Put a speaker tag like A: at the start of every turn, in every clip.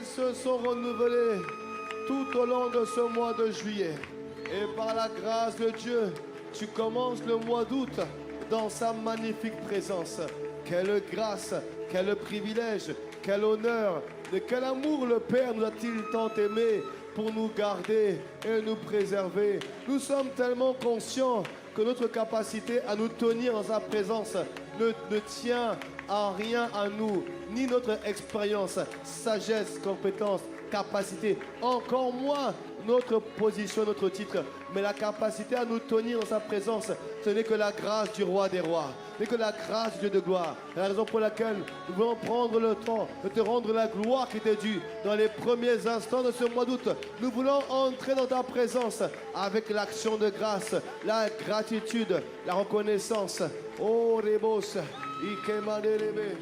A: elles se sont renouvelées tout au long de ce mois de juillet. Et par la grâce de Dieu, tu commences le mois d'août dans sa magnifique présence. Quelle grâce, quel privilège, quel honneur, de quel amour le Père nous a-t-il tant aimés pour nous garder et nous préserver. Nous sommes tellement conscients que notre capacité à nous tenir dans sa présence ne tient en rien à nous, ni notre expérience, sagesse, compétence, capacité, encore moins notre position, notre titre, mais la capacité à nous tenir dans sa présence, ce n'est que la grâce du roi des rois, ce n'est que la grâce du Dieu de gloire. C'est la raison pour laquelle nous voulons prendre le temps de te rendre la gloire qui t'est due dans les premiers instants de ce mois d'août. Nous voulons entrer dans ta présence avec l'action de grâce, la gratitude, la reconnaissance. Oh, Rebos, Ikemandelebe.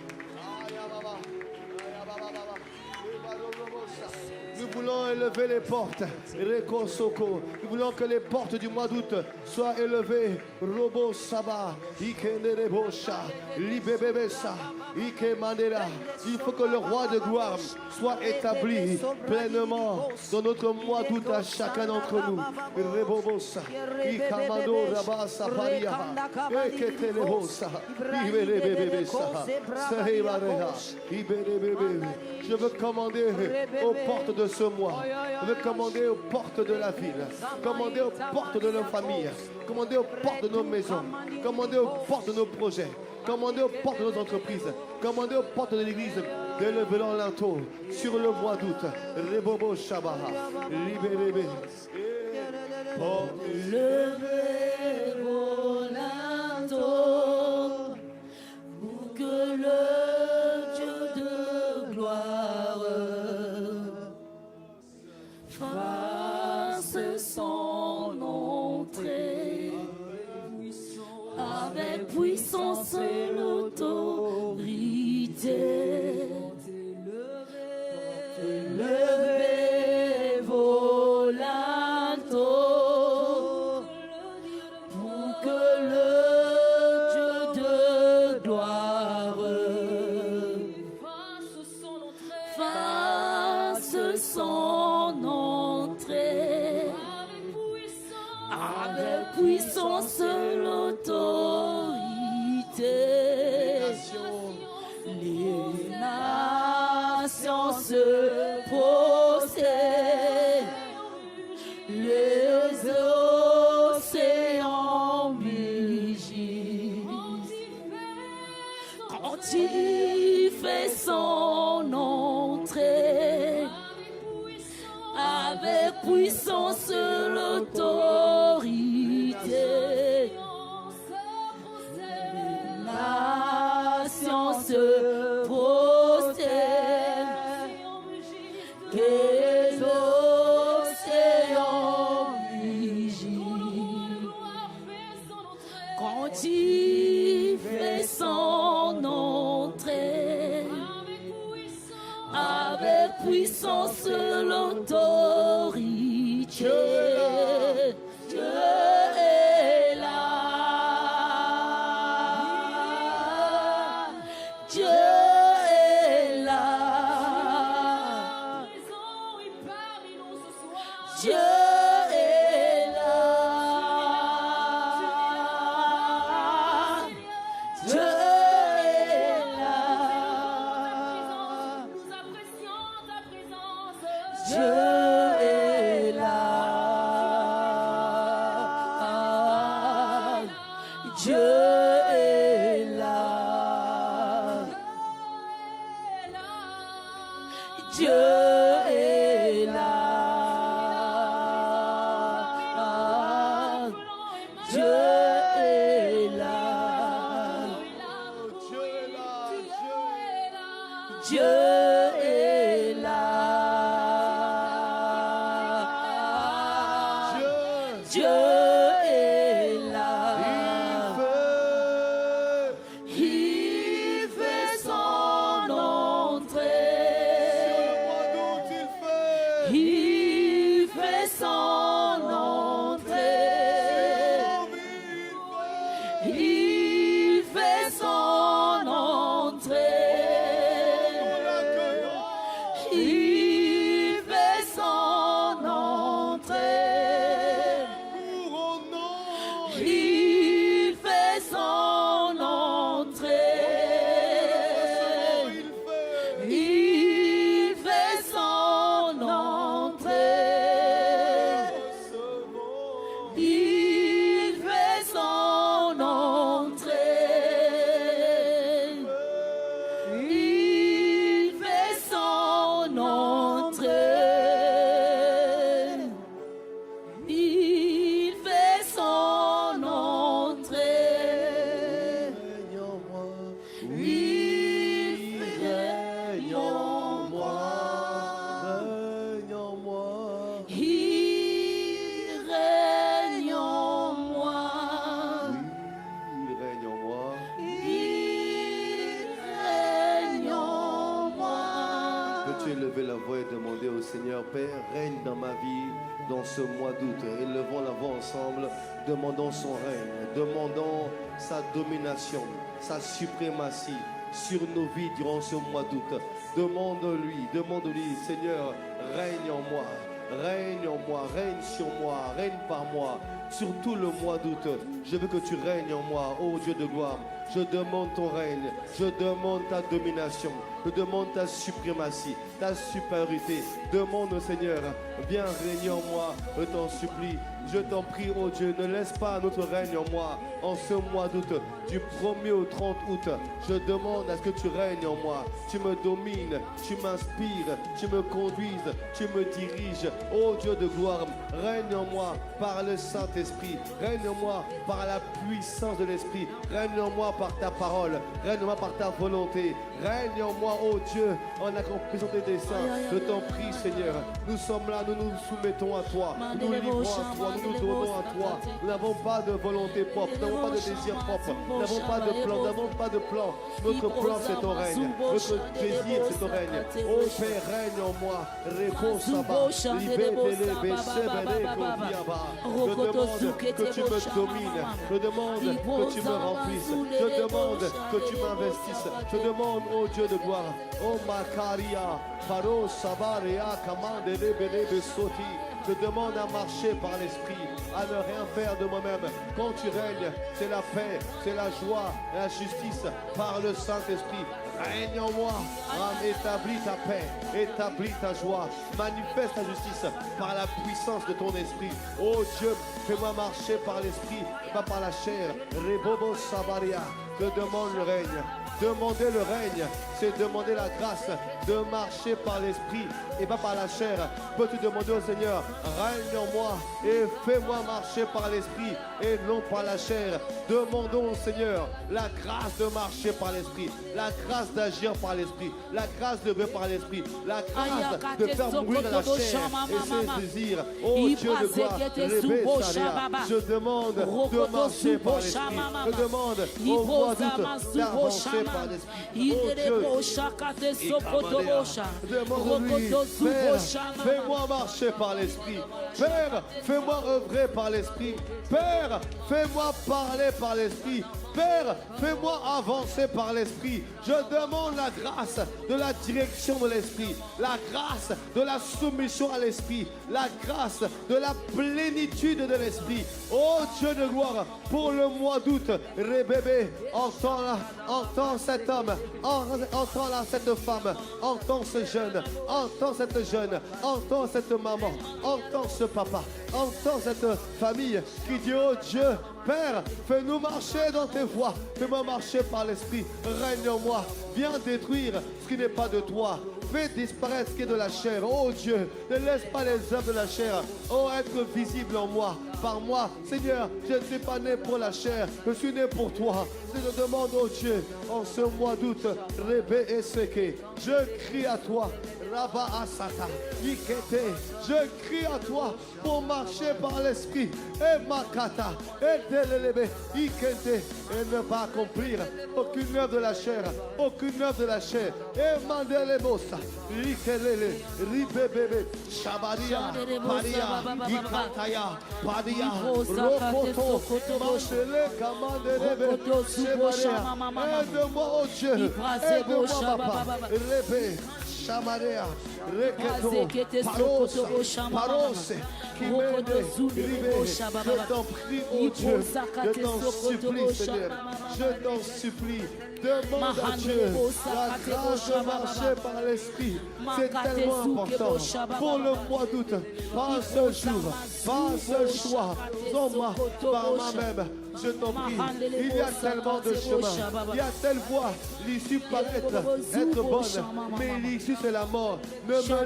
A: Nous voulons élever les portes, Rekosoko. Nous voulons que les portes du mois d'août soient élevées. Robo Saba, Ikenerebosha, Libebebesa, Ikemandela. Il faut que le roi de gloire soit établi pleinement dans notre mois d'août à chacun d'entre nous. Rebobosa, Ikamando Rabasa Paria, Eketelebosa, Ibelebebesa, Sahibareha, Ibelebebe. Je veux commander aux portes de ce mois. Je veux commander aux portes de la ville. Commander aux portes de nos familles. Commander aux portes de nos maisons. Commander aux portes de nos projets. Commander aux portes de nos entreprises. Commander aux portes de l'église. D'élever leur linteau sur le mois d'août. Rebobo Shabaha. Libérez.
B: Levez vos linteaux pour que le Dieu de gloire fasse son entrée avec puissance et l'autorité. Levez vos linteaux pour que le Dieu de gloire fasse son entrée avec puissance et l'autorité. Les nations se prosterment, les océans vigilent. Quand il fait son entrée, avec puissance et l'autorité, les nations se prosternent, les océans vigilent. Quand il fait son entrée, avec puissance et l'autorité, Dieu est là. Dieu est là. Dieu est là. Dieu est là. Dieu est là. Dieu est là. Dieu est là. Dieu est là. Dieu est là. Dieu est là. Il fait son entrée. Il fait son entrée. Il fait son entrée. Il
A: Peux-tu élever la voix et demander au Seigneur, Père, règne dans ma vie dans ce mois d'août. Élevons la voix ensemble, demandons son règne, demandons sa domination, sa suprématie sur nos vies durant ce mois d'août. Demande-lui, Seigneur, règne en moi, règne sur moi, règne par moi. Sur tout le mois d'août, je veux que tu règnes en moi, ô Dieu de gloire. Je demande ton règne, je demande ta domination, je demande ta suprématie, ta supériorité. Demande au Seigneur, viens régner en moi, je t'en supplie. Je t'en prie, ô Dieu, ne laisse pas notre règne en moi. En ce mois d'août, du 1er au 30 août, je demande à ce que tu règnes en moi. Tu me domines, tu m'inspires, tu me conduises, tu me diriges. Ô Dieu de gloire, règne en moi par le Saint-Esprit. Règne en moi par la puissance de l'Esprit. Règne en moi par ta parole. Règne en moi par ta volonté. Règne en moi, ô Dieu, en accomplissant tes desseins. Je t'en prie, Seigneur. Nous sommes là, nous nous soumettons à toi. Nous nous livrons à toi, nous nous donnons à toi. Nous n'avons pas de volonté propre, nous n'avons pas de désir propre, nous n'avons pas de plan, nous n'avons pas de plan. Notre plan, c'est ton règne. Notre désir, c'est ton règne. Ô Père, règne en moi. Réponds, Saba. Libé-télé, Sébélé, je demande que tu me domines. Je demande que tu me remplisses. Je demande que tu m'investisses. Je demande, ô Dieu de gloire, ô Makaria, Paro, Sabarea, Kamande, Lebele, Besoti. Je demande à marcher par l'Esprit, à ne rien faire de moi-même. Quand tu règnes, c'est la paix, c'est la joie, la justice par le Saint-Esprit. Règne en moi, établis ta paix, établis ta joie, manifeste ta justice par la puissance de ton esprit. Oh Dieu, fais-moi marcher par l'esprit, pas par la chair. Rebobo Sabaria, je demande le règne. Demander le règne, c'est demander la grâce de marcher par l'esprit et pas par la chair. Peux-tu demander au Seigneur, règne en moi et fais-moi marcher par l'esprit et non par la chair. Demandons au Seigneur la grâce de marcher par l'esprit, la grâce d'agir par l'esprit, la grâce de vivre par l'esprit, la grâce de faire mourir la chair et ses désirs. Oh Dieu de gloire, je demande de marcher par l'esprit. Je demande au mois d'août d'avancer par l'esprit. Oh Dieu, demande-lui, Père, fais-moi marcher par l'esprit. Père, fais-moi œuvrer par l'esprit. Père, fais-moi parler par l'esprit. Père, fais-moi avancer par l'Esprit. Je demande la grâce de la direction de l'Esprit, la grâce de la soumission à l'Esprit, la grâce de la plénitude de l'Esprit. Oh Dieu de gloire, pour le mois d'août, Rébébé, entends cet homme, entends là cette femme, entends ce jeune, entends cette jeune, entends cette maman, entends ce papa, entends cette famille qui dit, oh Dieu, Père, fais-nous marcher dans tes voies. Fais-moi marcher par l'Esprit. Règne en moi. Viens détruire ce qui n'est pas de toi. Fais disparaître ce qui est de la chair. Oh Dieu, ne laisse pas les œuvres de la chair être visibles en moi, par moi. Seigneur, je ne suis pas né pour la chair. Je suis né pour toi. Je te demande, oh Dieu, en ce mois d'août, Rébé et Seke, je crie à toi. Rabba Asata, Ikete, je crie à toi pour marcher par l'Esprit. Et Makata, et Delelebe, Ikete, et ne pas accomplir aucune œuvre de la chair, aucune œuvre de la chair. Et Mandelebosa, Ikelele, Ribebebe, Shabaria, Paria, Ikataya, Padia, Rokoto, Mangele, Kamandelebe, Shebaria. Aide-moi, oh Dieu, aide-moi, papa, Rébé. Chamarea, Reketo, Parose, Kimene, Ribe, je t'en prie, oh Dieu, je t'en supplie, Seigneur, je t'en supplie, demande à Dieu la grâce de marcher par l'Esprit, c'est tellement important, pour le mois d'août, pas un seul jour, pas un seul choix, non moi, par moi-même, je t'en prie, il y a tellement de chemins, il y a telle voie, l'issue paraît être bonne, mais l'issue c'est la mort. Ne nous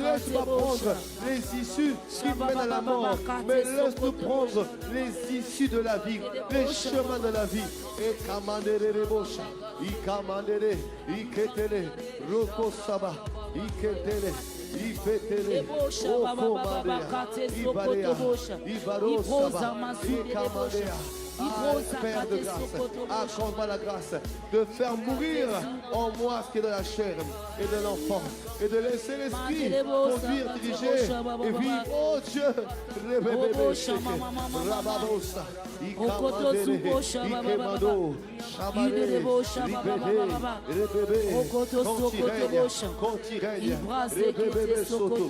A: laisse pas prendre les issues qui mènent à la mort, mais laisse-nous prendre les issues de la vie, les chemins de la vie. Et Kamandere Rebosha, Ikamandere, Iketele, Roko Saba, Iketele. Ifetele, Okomandea, Ibarea, Ibarosaba, Ikamandea. Père de grâce, accorde-moi la grâce de faire mourir en moi ce qui est de la chair et de l'enfant, et de laisser l'esprit conduire, diriger et vivre. Oh Dieu, Rababosa, Ikamandere, Ikemando, Shabare, Ribebe, quand il règne, Ribebe Soto,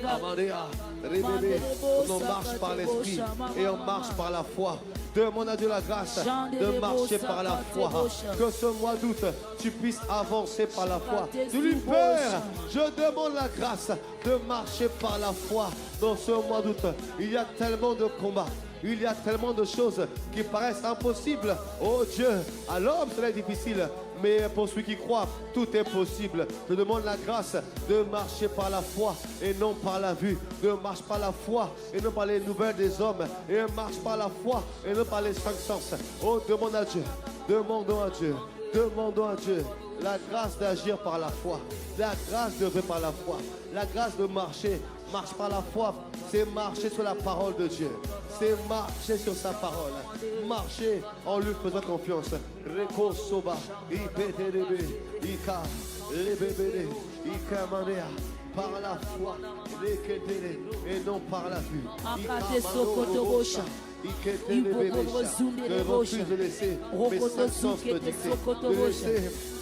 A: Amadea, Ribebe, on marche par l'esprit et on marche par la foi. Demande à Dieu la grâce de marcher par la foi. Que ce mois d'août, tu puisses avancer par la foi. Dis-lui, Père, je demande la grâce de marcher par la foi dans ce mois d'août. Il y a tellement de combats. Il y a tellement de choses qui paraissent impossibles. Oh Dieu, à l'homme cela est difficile, mais pour celui qui croit, tout est possible. Je demande la grâce de marcher par la foi et non par la vue. De marcher par la foi et non par les nouvelles des hommes. Et marche par la foi et non par les cinq sens. Oh, demande à Dieu, demandons à Dieu, demandons à Dieu la grâce d'agir par la foi, la grâce de vivre par la foi, la grâce de marcher. Marche par la foi, c'est marcher sur la parole de Dieu. C'est marcher sur sa parole. Marcher en lui faisant confiance. Reko soba, ipetelebe, ika, lebebele, ikamanea. Par la foi, et non par la vue. Je refuse de laisser mes cinq sens me dicter, de laisser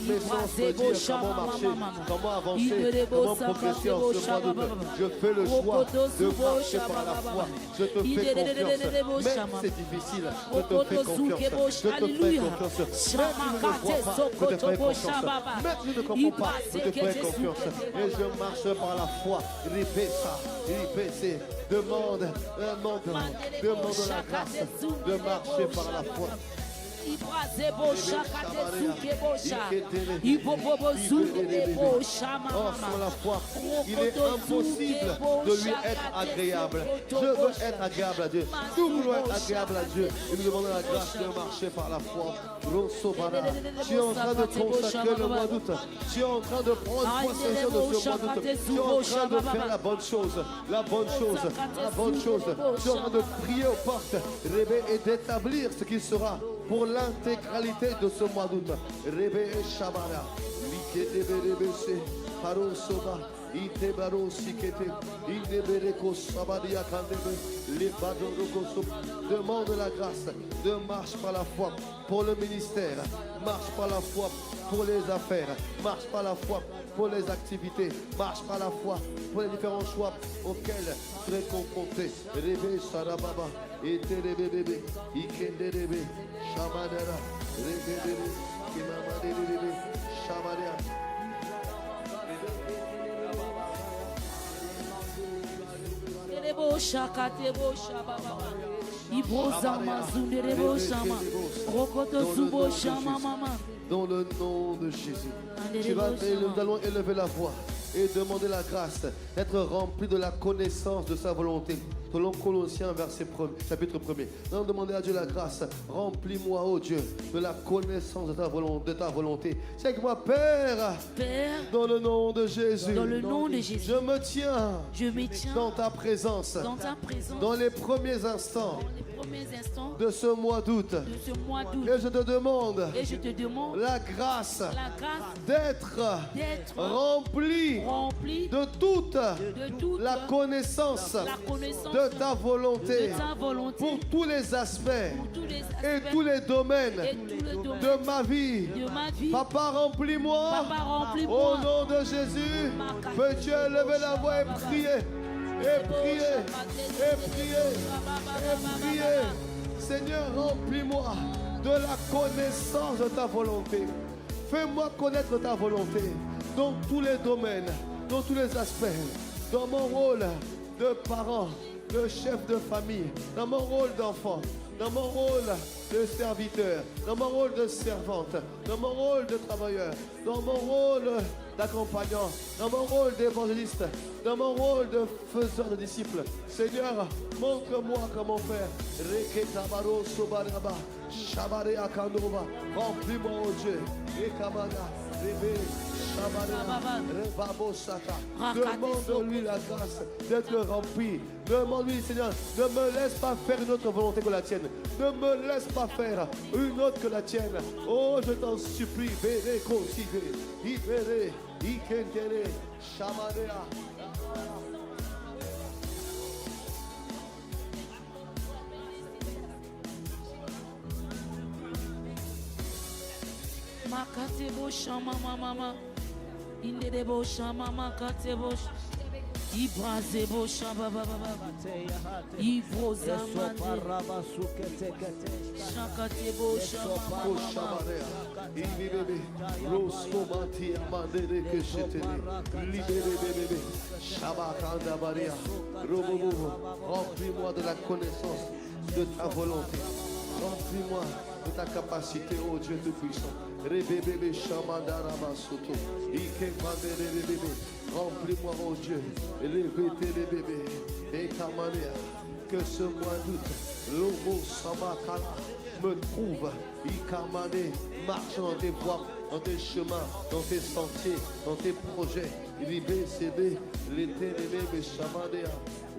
A: mes sens me dire comment marcher, comment avancer, comment progresser en ce mois d'août. Je fais le choix de marcher par la foi. Je te fais confiance. Même si c'est difficile, je te fais confiance. Je te fais confiance. Même si je ne vois pas, je te fais confiance. Même si je ne comprends pas, je te fais confiance. Et je marche par la foi. Ripécé. Demande la grâce de marcher par la foi. Or, sur la foi, il est impossible de lui être agréable. Je veux être agréable à Dieu. Nous voulons être agréable à Dieu. Et nous demandons la grâce de marcher par la foi. Tu es en train de consacrer le mois d'août. Tu es en train de prendre possession de ce mois d'août. Tu es en train de faire la bonne chose. La bonne chose. La bonne chose. Tu es en train de prier aux portes et d'établir ce qui sera pour l'intégralité de ce mois d'août. Rebe et Shabara, Likete Paro Soba, Ite Baro Sikete, Idebereko Sabaria Kandebe, Les Badoroko. Demande la grâce de marche par la foi pour le ministère, marche par la foi pour les affaires, marche par la foi pour les activités, marche par la foi pour les différents choix auxquels tu es confronté. Rebe Sarababa, Ite Rebebe, Ikenderebe, Shamadera, Rebebe, Kimamadere, Shamadera. Dans le nom de Jésus, nous allons élever la voix et demander la grâce d'être rempli de la connaissance de sa volonté. Selon Colossiens, chapitre 1er. Nous allons demander à Dieu la grâce. Remplis-moi, ô Dieu, de la connaissance de ta volonté. C'est avec moi, Père, dans le nom de Jésus.
B: Dans le nom de Jésus.
A: Je me tiens dans ta présence. Dans les premiers instants de ce mois d'août. Et je te demande la grâce d'être rempli de toute la connaissance de ta volonté pour tous les aspects et tous les domaines de ma vie. Papa, remplis-moi au nom de Jésus. Peux-tu élever la voix et prier? Et prier, et prier, et prier. Seigneur, remplis-moi de la connaissance de ta volonté. Fais-moi connaître ta volonté dans tous les domaines, dans tous les aspects, dans mon rôle de parent, de chef de famille, dans mon rôle d'enfant, dans mon rôle de serviteur, dans mon rôle de servante, dans mon rôle de travailleur, dans mon rôle d'accompagnant, dans mon rôle d'évangéliste, dans mon rôle de faiseur de disciples. Seigneur, montre-moi comment faire. Remplis-moi, oh Dieu. Demande-lui la grâce d'être rempli. Demande-lui, Seigneur, ne me laisse pas faire une autre volonté que la tienne. Ne me laisse pas faire une autre que la tienne. Oh, je t'en supplie. Vere, considere, ibere, ikendere, shamanea.
B: Makatebo shama mama, indebo shama makatebo, ibrazebo shama baba, ibrozama, shakatebo shama.
A: Remplis-moi de la connaissance de ta volonté. Remplis-moi de ta capacité, ô Dieu Tout-Puissant. Remplis-moi, ô Dieu. Que ce mois d'août, l'homo samakala me trouve. Ikamane, marche dans tes voies, dans tes chemins, dans tes sentiers, dans tes projets. Libé, cédé, l'été, les chamadéa,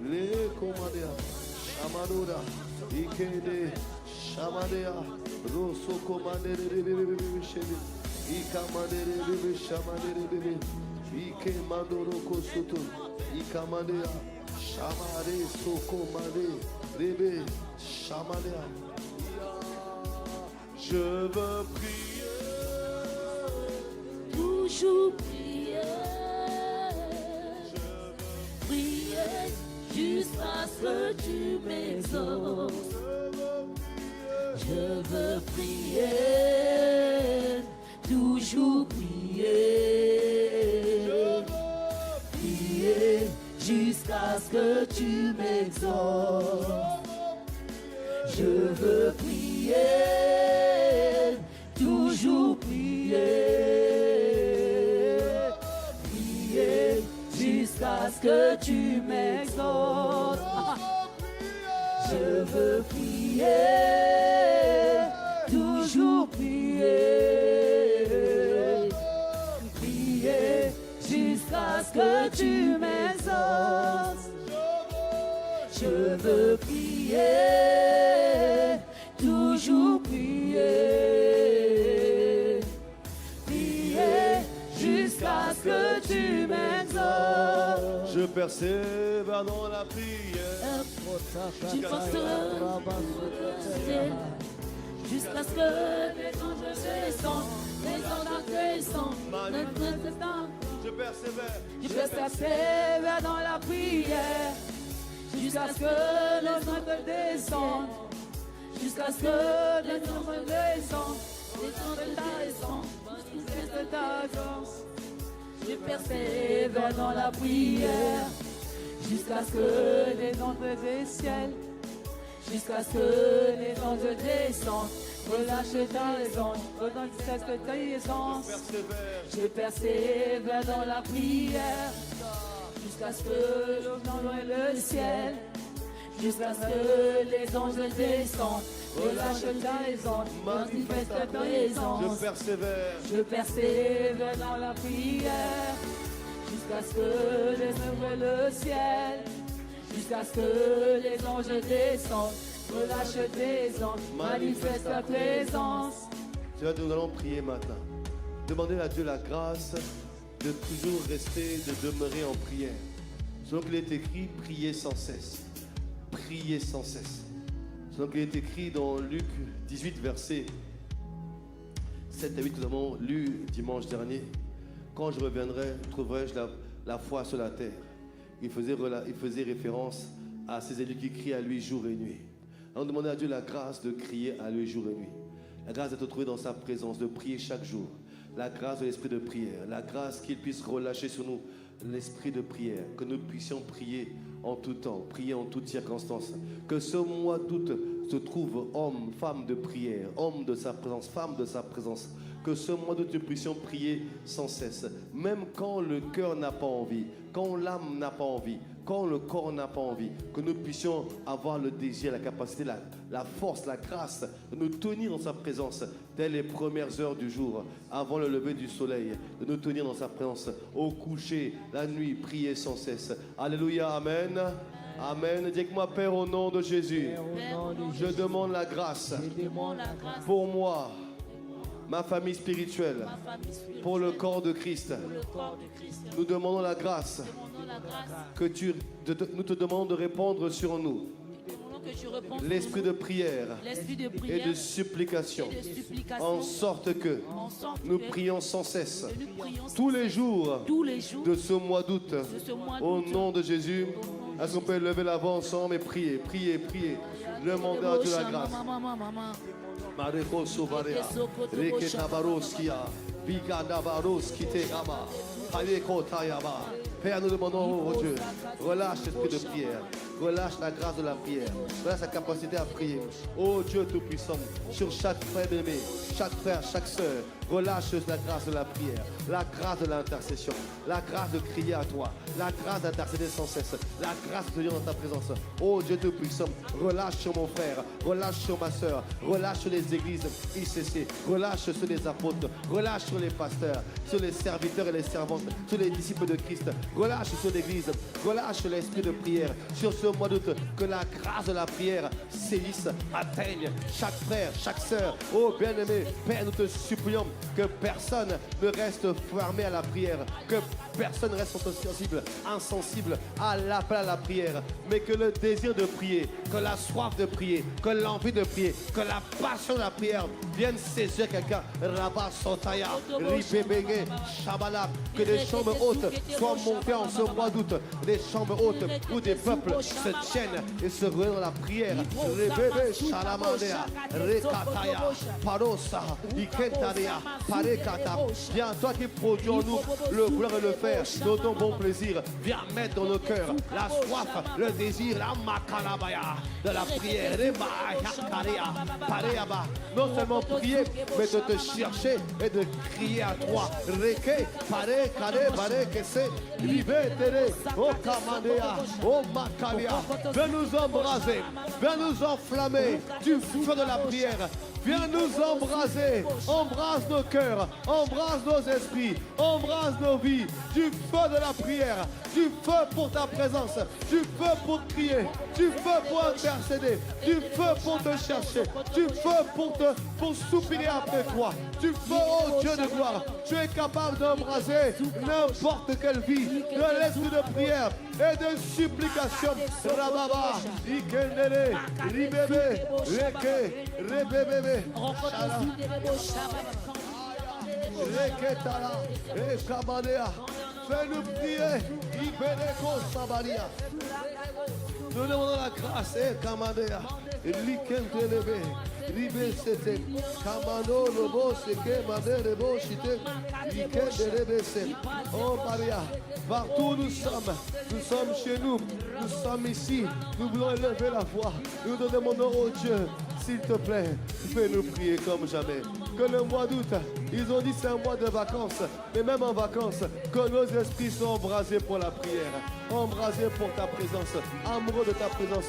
A: les commandéa, chamadoda, ikende, chamadéa, rosso commandé, ikamane, chamadé, ike mandoro kosoto, ikamandéa, chamade, sokomade, rebe, chamadéa. Je veux prier,
B: Toujours prier, prier jusqu'à ce que tu m'exauces. Je veux prier, toujours prier, prier jusqu'à ce que tu m'exauces. Je veux prier, toujours prier, prier jusqu'à ce que tu m'exauces. Je veux prier, toujours prier, prier jusqu'à ce que tu m'exauces. Je veux prier, toujours prier, prier jusqu'à ce que tu m'exauces.
A: je persévère dans la prière.
B: Tu penseras jusqu'à ce que les anges descendent, les anges descendent.
A: Je persévère.
B: Je persévère dans la prière jusqu'à ce que les anges descendent, jusqu'à ce que les anges descendent, les anges descendent, de ta grâce. Je persévère dans la prière jusqu'à ce que les anges des ciels, jusqu'à ce que les anges descendent, relâche ta anges, redonne ta aisance. Je persévère dans la prière jusqu'à ce que les anges et le ciel, jusqu'à ce que les anges descendent, relâche ta aisance, manifeste ta aisance. Je persévère dans la prière jusqu'à ce que les anges et le ciel, jusqu'à ce que les anges descendent, relâche tes anges, manifeste ta présence.
A: Nous allons prier maintenant. Demandez à Dieu la grâce de toujours rester, de demeurer en prière. Donc il est écrit, priez sans cesse. Priez sans cesse. Donc il est écrit dans Luc 18, versets 7 à 8, que nous avons lu dimanche dernier. Quand je reviendrai, trouverai-je la foi sur la terre. Il faisait référence à ces élus qui crient à lui jour et nuit. Alors demandez à Dieu la grâce de crier à lui jour et nuit. La grâce d'être trouvé dans sa présence, de prier chaque jour. La grâce de l'esprit de prière. La grâce qu'il puisse relâcher sur nous l'esprit de prière. Que nous puissions prier en tout temps, prier en toutes circonstances. Que ce mois d'août se trouve homme, femme de prière, homme de sa présence, femme de sa présence. Que ce mois d'août nous puissions prier sans cesse. Même quand le cœur n'a pas envie, quand l'âme n'a pas envie, quand le corps n'a pas envie, que nous puissions avoir le désir, la capacité, la force, la grâce de nous tenir dans sa présence dès les premières heures du jour, avant le lever du soleil, de nous tenir dans sa présence au coucher, la nuit, prier sans cesse. Alléluia, amen. Amen. Dis avec moi, Père, au nom de Jésus, je demande la grâce pour moi, ma famille spirituelle, pour le corps de Christ. Nous demandons la grâce que nous te demandons de répandre sur nous l'esprit de prière et de supplication, en sorte que nous prions sans cesse tous les jours de ce mois d'août. Au nom de Jésus, est-ce qu'on peut lever la voix ensemble et prier, prier, prier, demander à Dieu la grâce. Mareko Sovarea, Reketabaroskia, Bigadabaroskiteama, Paleko Tayaba. Père, nous demandons, oh Dieu, relâche l'esprit de prière, relâche la grâce de la prière, relâche la capacité à prier. Oh Dieu Tout-Puissant, sur chaque frère aimé, chaque frère, chaque sœur, relâche la grâce de la prière, la grâce de l'intercession, la grâce de crier à toi, la grâce d'intercéder sans cesse, la grâce de venir dans ta présence. Oh Dieu Tout-Puissant, relâche sur mon frère, relâche sur ma sœur, relâche sur les églises ICC, relâche sur les apôtres, relâche sur les pasteurs, sur les serviteurs et les servantes, sur les disciples de Christ. Relâche sur l'église, relâche l'esprit de prière sur ce mois d'août, que la grâce de la prière sévisse, atteigne chaque frère, chaque sœur. Oh bien-aimé, Père, nous te supplions que personne ne reste fermé à la prière, que personne ne reste insensible à l'appel à la prière, mais que le désir de prier, que la soif de prier, que l'envie de prier, que la passion de la prière vienne saisir quelqu'un. Rabat Sotaya, Ribébégué, Shabala, que les chambres hautes soient montées en ce mois d'août, des chambres hautes où des peuples se tiennent et se réunissent dans la prière. Ribébé, Shalamandea, Rekataya, Parosa, Ikentaria, Parekata. Viens, toi qui produis en nous le vouloir et le faire, de ton bon plaisir, viens mettre dans nos cœurs la soif, le désir, la makalabaya de la prière. Non seulement prier, mais de te chercher et de crier à toi. Reke, pare, kare, bare, kese, ribe, tere, o kamandea, o makalia. Viens nous embraser, viens nous enflammer du feu de la prière. Viens nous embraser, embrasse nos cœurs, embrasse nos esprits, embrasse nos vies, du feu de la prière, du feu pour ta présence, du feu pour crier, du feu pour intercéder, du feu pour te chercher, du feu pour soupirer après toi, du feu, oh Dieu de gloire. Tu es capable d'embraser n'importe quelle vie, de l'esprit de prière et de supplication. Rababa, Ikendere, Ribebe, Reke, Rebebe. Fais-nous prier. Nous demandons la grâce. Kamadea. Likentelebe. Ribe sete. Kamano lobo seke madere bo shite. Likentelebe se. Oh Maria. Partout où nous sommes chez nous, nous sommes ici. Nous voulons élever la voix. Nous te demandons, oh Dieu, s'il te plaît, fais-nous prier comme jamais. Que le mois d'août, ils ont dit c'est un mois de vacances, mais même en vacances, que nos esprits soient embrasés pour la prière, embrasés pour ta présence, amoureux de ta présence,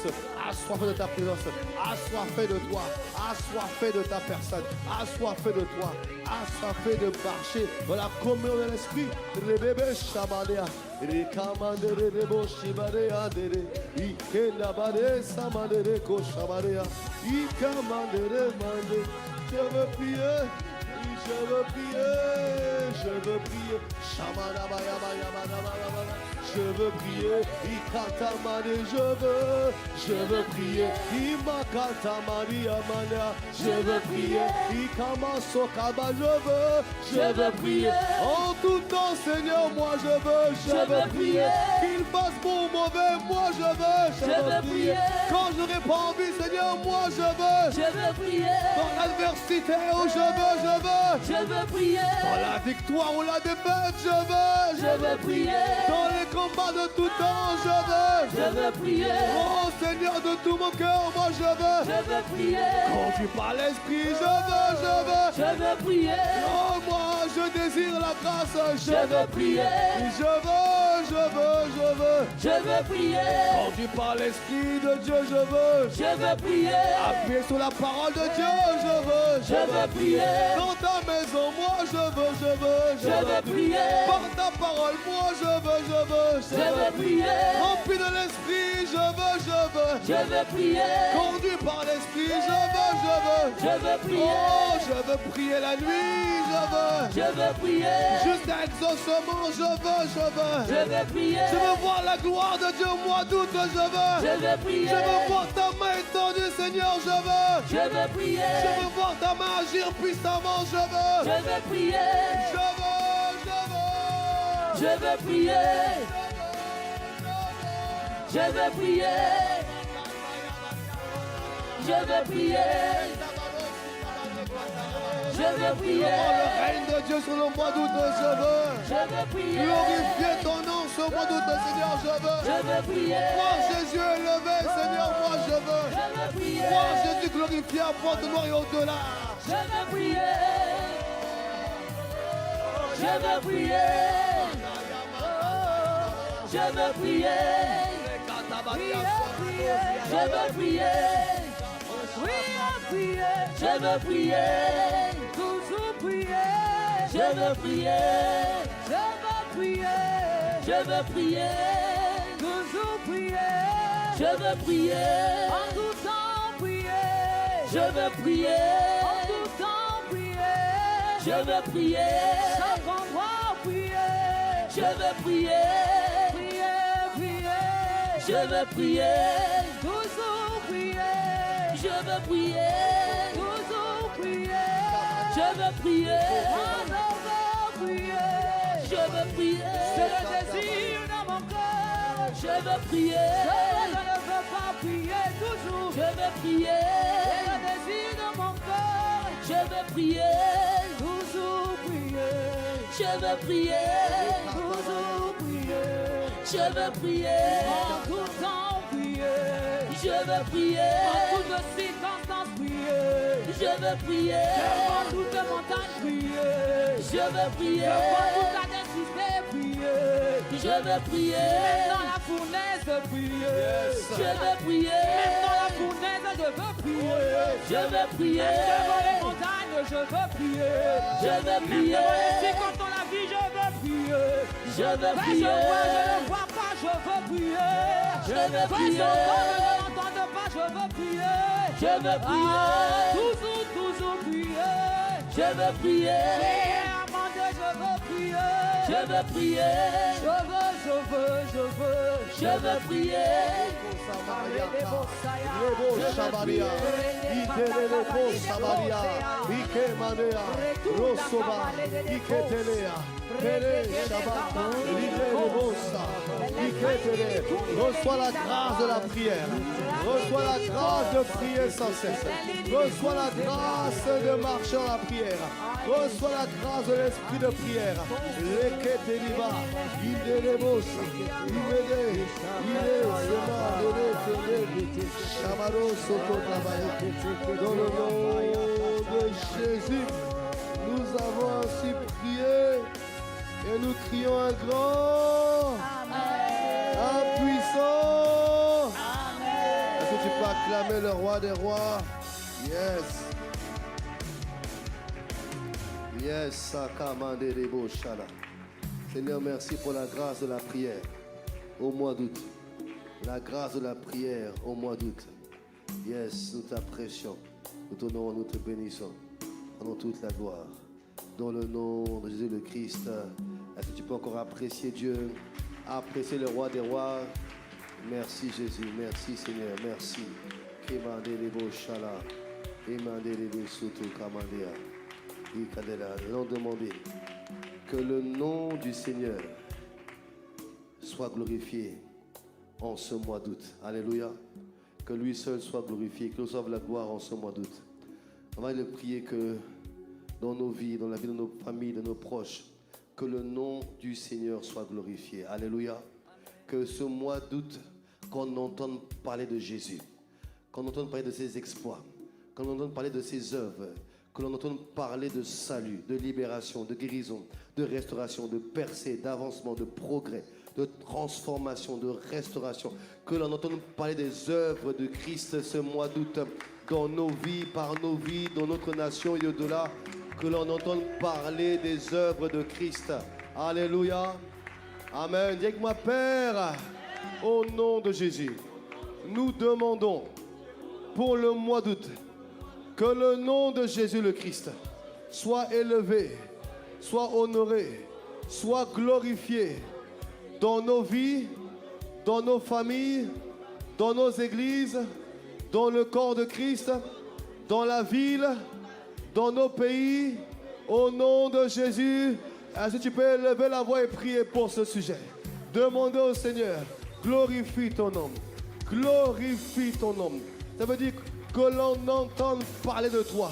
A: assoiffés de ta présence, assoiffés de toi, assoiffés de ta personne, assoiffés de toi, assoiffés de marcher dans la communion de l'esprit. Les bébés Shabalea. Rikamandere debo shibare adere, Ikendabare samadere koshabarea, Ikamandere mande. Je veux prier, je veux prier, je veux prier. Je veux prier, Ikatamane, je veux prier, Imakatamani Amana, je veux prier, Ikamasokaba, je veux prier. En tout temps, Seigneur, moi je veux prier. Qu'il fasse bon ou mauvais, moi je veux prier. Quand j'aurai pas envie, Seigneur, moi je veux prier. Dans l'adversité, oh je veux prier. Dans la victoire ou la défaite, je veux prier. Dans les combats de tout temps, je veux prier. Oh Seigneur, de tout mon cœur, moi je veux prier. Conduit par l'esprit, je veux prier. Oh moi je désire la grâce, je veux prier. Je veux
B: Je veux prier.
A: Conduit par l'Esprit de Dieu, je veux
B: prier.
A: appuyer sur la parole de Dieu, je veux
B: prier.
A: Dans ta maison, moi, je veux
B: prier.
A: Par ta parole, moi, je veux
B: prier.
A: Rempli de l'Esprit, je veux
B: prier.
A: Conduit par l'Esprit, je veux
B: prier.
A: Oh, je veux prier la nuit,
B: Je veux prier.
A: Jusqu'à exaucement, je veux
B: prier.
A: Je veux voir la gloire de Dieu au mois d'août,
B: Je veux prier.
A: Je veux voir ta main étendue, Seigneur, je veux
B: prier.
A: Je veux voir ta main agir puissamment, je veux
B: prier.
A: Je
B: veux prier. Je veux prier. Je veux prier. Je veux prier.
A: Oh, le règne de Dieu sur le mois d'août, je veux
B: prier.
A: glorifier ton nom sur le mois d'août, Seigneur, je
B: veux prier.
A: Voir Jésus élevé, Seigneur, moi je
B: veux prier.
A: Voir Jésus glorifié à Pointe Noire et au-delà.
B: Je veux prier. Je veux prier. Je veux prier. Je veux prier. Je veux prier.
C: Toujours prier.
B: Je veux prier.
C: Je veux prier.
B: Je veux prier.
C: Toujours prier.
B: Je veux prier.
C: En tout temps prier.
B: Je veux prier.
C: En tout temps prier.
B: Je veux prier.
C: Chaque endroit prier.
B: Je veux prier.
C: Prier, prier.
B: Je veux prier.
C: Toujours prier.
B: Je veux prier.
C: Toujours prier.
B: Je veux prier.
C: On veut prier.
B: Je veux prier.
C: C'est le désir dans mon cœur.
B: Je veux prier.
C: Je ne veux pas prier toujours.
B: Je veux prier.
C: C'est le désir de mon cœur.
B: Je veux prier.
C: Toujours prier.
B: Je veux prier.
C: Toujours prier.
B: Je veux prier.
C: En tout temps prier.
B: Je veux prier.
C: En toutes circonstances prier.
B: Je veux prier.
C: Devant toute montagne prier.
B: Je veux prier.
C: Devant toute la nécessité prier.
B: Je veux prier.
C: Même dans la fournaise prier.
B: Je veux prier.
C: Même dans la fournaise je veux prier.
B: Je veux prier.
C: Devant les montagnes je veux prier.
B: Je veux prier.
C: Si quand on la vie je veux prier.
B: Je veux
C: Mais
B: prier.
C: je ne vois pas, je veux prier.
B: Je veux
C: Mais
B: prier.
C: j'entends, je n'entends pas, je veux prier.
B: Je veux prier.
C: Toujours prier.
B: Je veux prier.
C: Prier, Amanda, je veux prier.
B: Je veux prier.
C: Je
B: Je veux prier.
A: Rebo Shabaria, Itelebo Shabaria, Ike Manea, Rosoba, Ike Telea, Pele Shaba, Itelebosa, Ike Tele. Reçois la grâce de la prière. Reçois la grâce de prier sans cesse. Reçois la grâce de marcher en la prière. Reçois la grâce de l'esprit de prière. Leke Teliba, Idelebosa, Ibede, Ide, Sema, Dele, Chamaro Soto Travail. Dans le nom de Jésus, nous avons ainsi prié et nous crions un grand, un puissant. Est-ce que tu peux acclamer le roi des rois? Yes. Yes, Sakamande Rebo Shala. Seigneur, merci pour la grâce de la prière au mois d'août. La grâce de la prière au mois d'août. Yes, nous t'apprécions. Nous t'honorons, nous te bénissons. Prenons toute la gloire. Dans le nom de Jésus le Christ, est-ce que tu peux encore apprécier Dieu, apprécier le roi des rois? Merci Jésus, merci Seigneur, merci. Nous allons demander que le nom du Seigneur soit glorifié en ce mois d'août. Alléluia. Que lui seul soit glorifié, que nous reçoive la gloire en ce mois d'août. On va le prier que dans nos vies, dans la vie de nos familles, de nos proches, que le nom du Seigneur soit glorifié. Alléluia. Que ce mois d'août, qu'on entende parler de Jésus, qu'on entende parler de ses exploits, qu'on entende parler de ses œuvres, que l'on entende parler de salut, de libération, de guérison, de restauration, de percée, d'avancement, de progrès, de transformation, de restauration. Que l'on entende parler des œuvres de Christ ce mois d'août dans nos vies, par nos vies, dans notre nation et au-delà. Que l'on entende parler des œuvres de Christ. Alléluia. Amen. Dis avec moi, Père, au nom de Jésus, nous demandons pour le mois d'août que le nom de Jésus le Christ soit élevé, soit honoré, soit glorifié dans nos vies, dans nos familles, dans nos églises, dans le corps de Christ, dans la ville, dans nos pays, au nom de Jésus. Est-ce que tu peux élever la voix et prier pour ce sujet? Demandez au Seigneur, glorifie ton nom, glorifie ton nom. Ça veut dire que l'on entende parler de toi,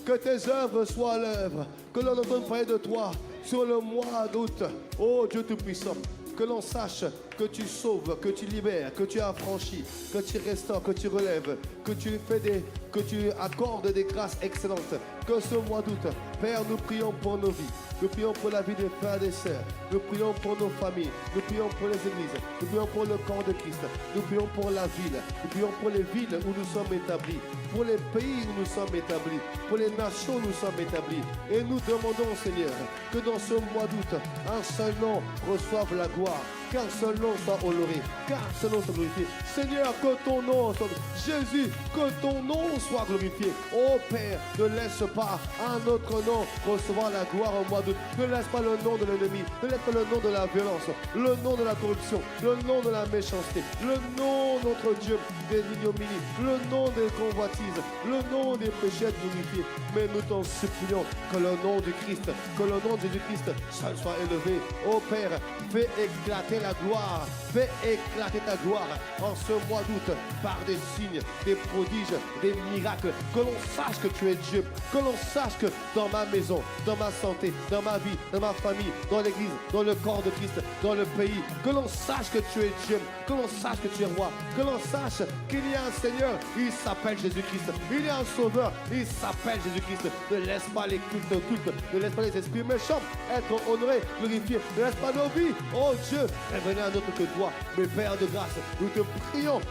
A: que tes œuvres soient à l'œuvre, que l'on entende parler de toi sur le mois d'août. Oh Dieu Tout-Puissant, que l'on sache que tu sauves, que tu libères, que tu affranchis, que tu restaures, que tu relèves, que tu accordes des grâces excellentes. Que ce mois d'août, Père, nous prions pour nos vies. Nous prions pour la vie des frères et des sœurs. Nous prions pour nos familles. Nous prions pour les églises. Nous prions pour le corps de Christ. Nous prions pour la ville. Nous prions pour les villes où nous sommes établis. Pour les pays où nous sommes établis. Pour les nations où nous sommes établis. Et nous demandons, Seigneur, que dans ce mois d'août, un seul nom reçoive la gloire. Qu'un seul nom soit honoré. Qu'un seul nom soit glorifié. Seigneur, que ton nom soit Jésus, que ton nom soit glorifié. Oh Père, ne laisse pas un autre nom recevoir la gloire au mois d'août. Ne laisse pas le nom de l'ennemi. Ne laisse pas le nom de la violence. Le nom de la corruption. Le nom de la méchanceté. Le nom, notre Dieu, des ignominies. Le nom des convoitises. Le nom des péchés glorifiés. Mais nous t'en supplions que le nom du Christ, que le nom de Jésus-Christ seul soit élevé. Oh Père, fais éclater la gloire, fais éclater ta gloire en ce mois d'août par des signes, des prodiges, des miracles, que l'on sache que tu es Dieu, que l'on sache que dans ma maison, dans ma santé, dans ma vie, dans ma famille, dans l'église, dans le corps de Christ, dans le pays, que l'on sache que tu es Dieu, que l'on sache que tu es roi, que l'on sache qu'il y a un Seigneur, il s'appelle Jésus-Christ, il y a un Sauveur, il s'appelle Jésus-Christ. Ne laisse pas les cultes occultes, ne laisse pas les esprits méchants être honorés, glorifiés, ne laisse pas nos vies, oh Dieu, révéler un autre que toi. Mais Père de grâce, nous te prions.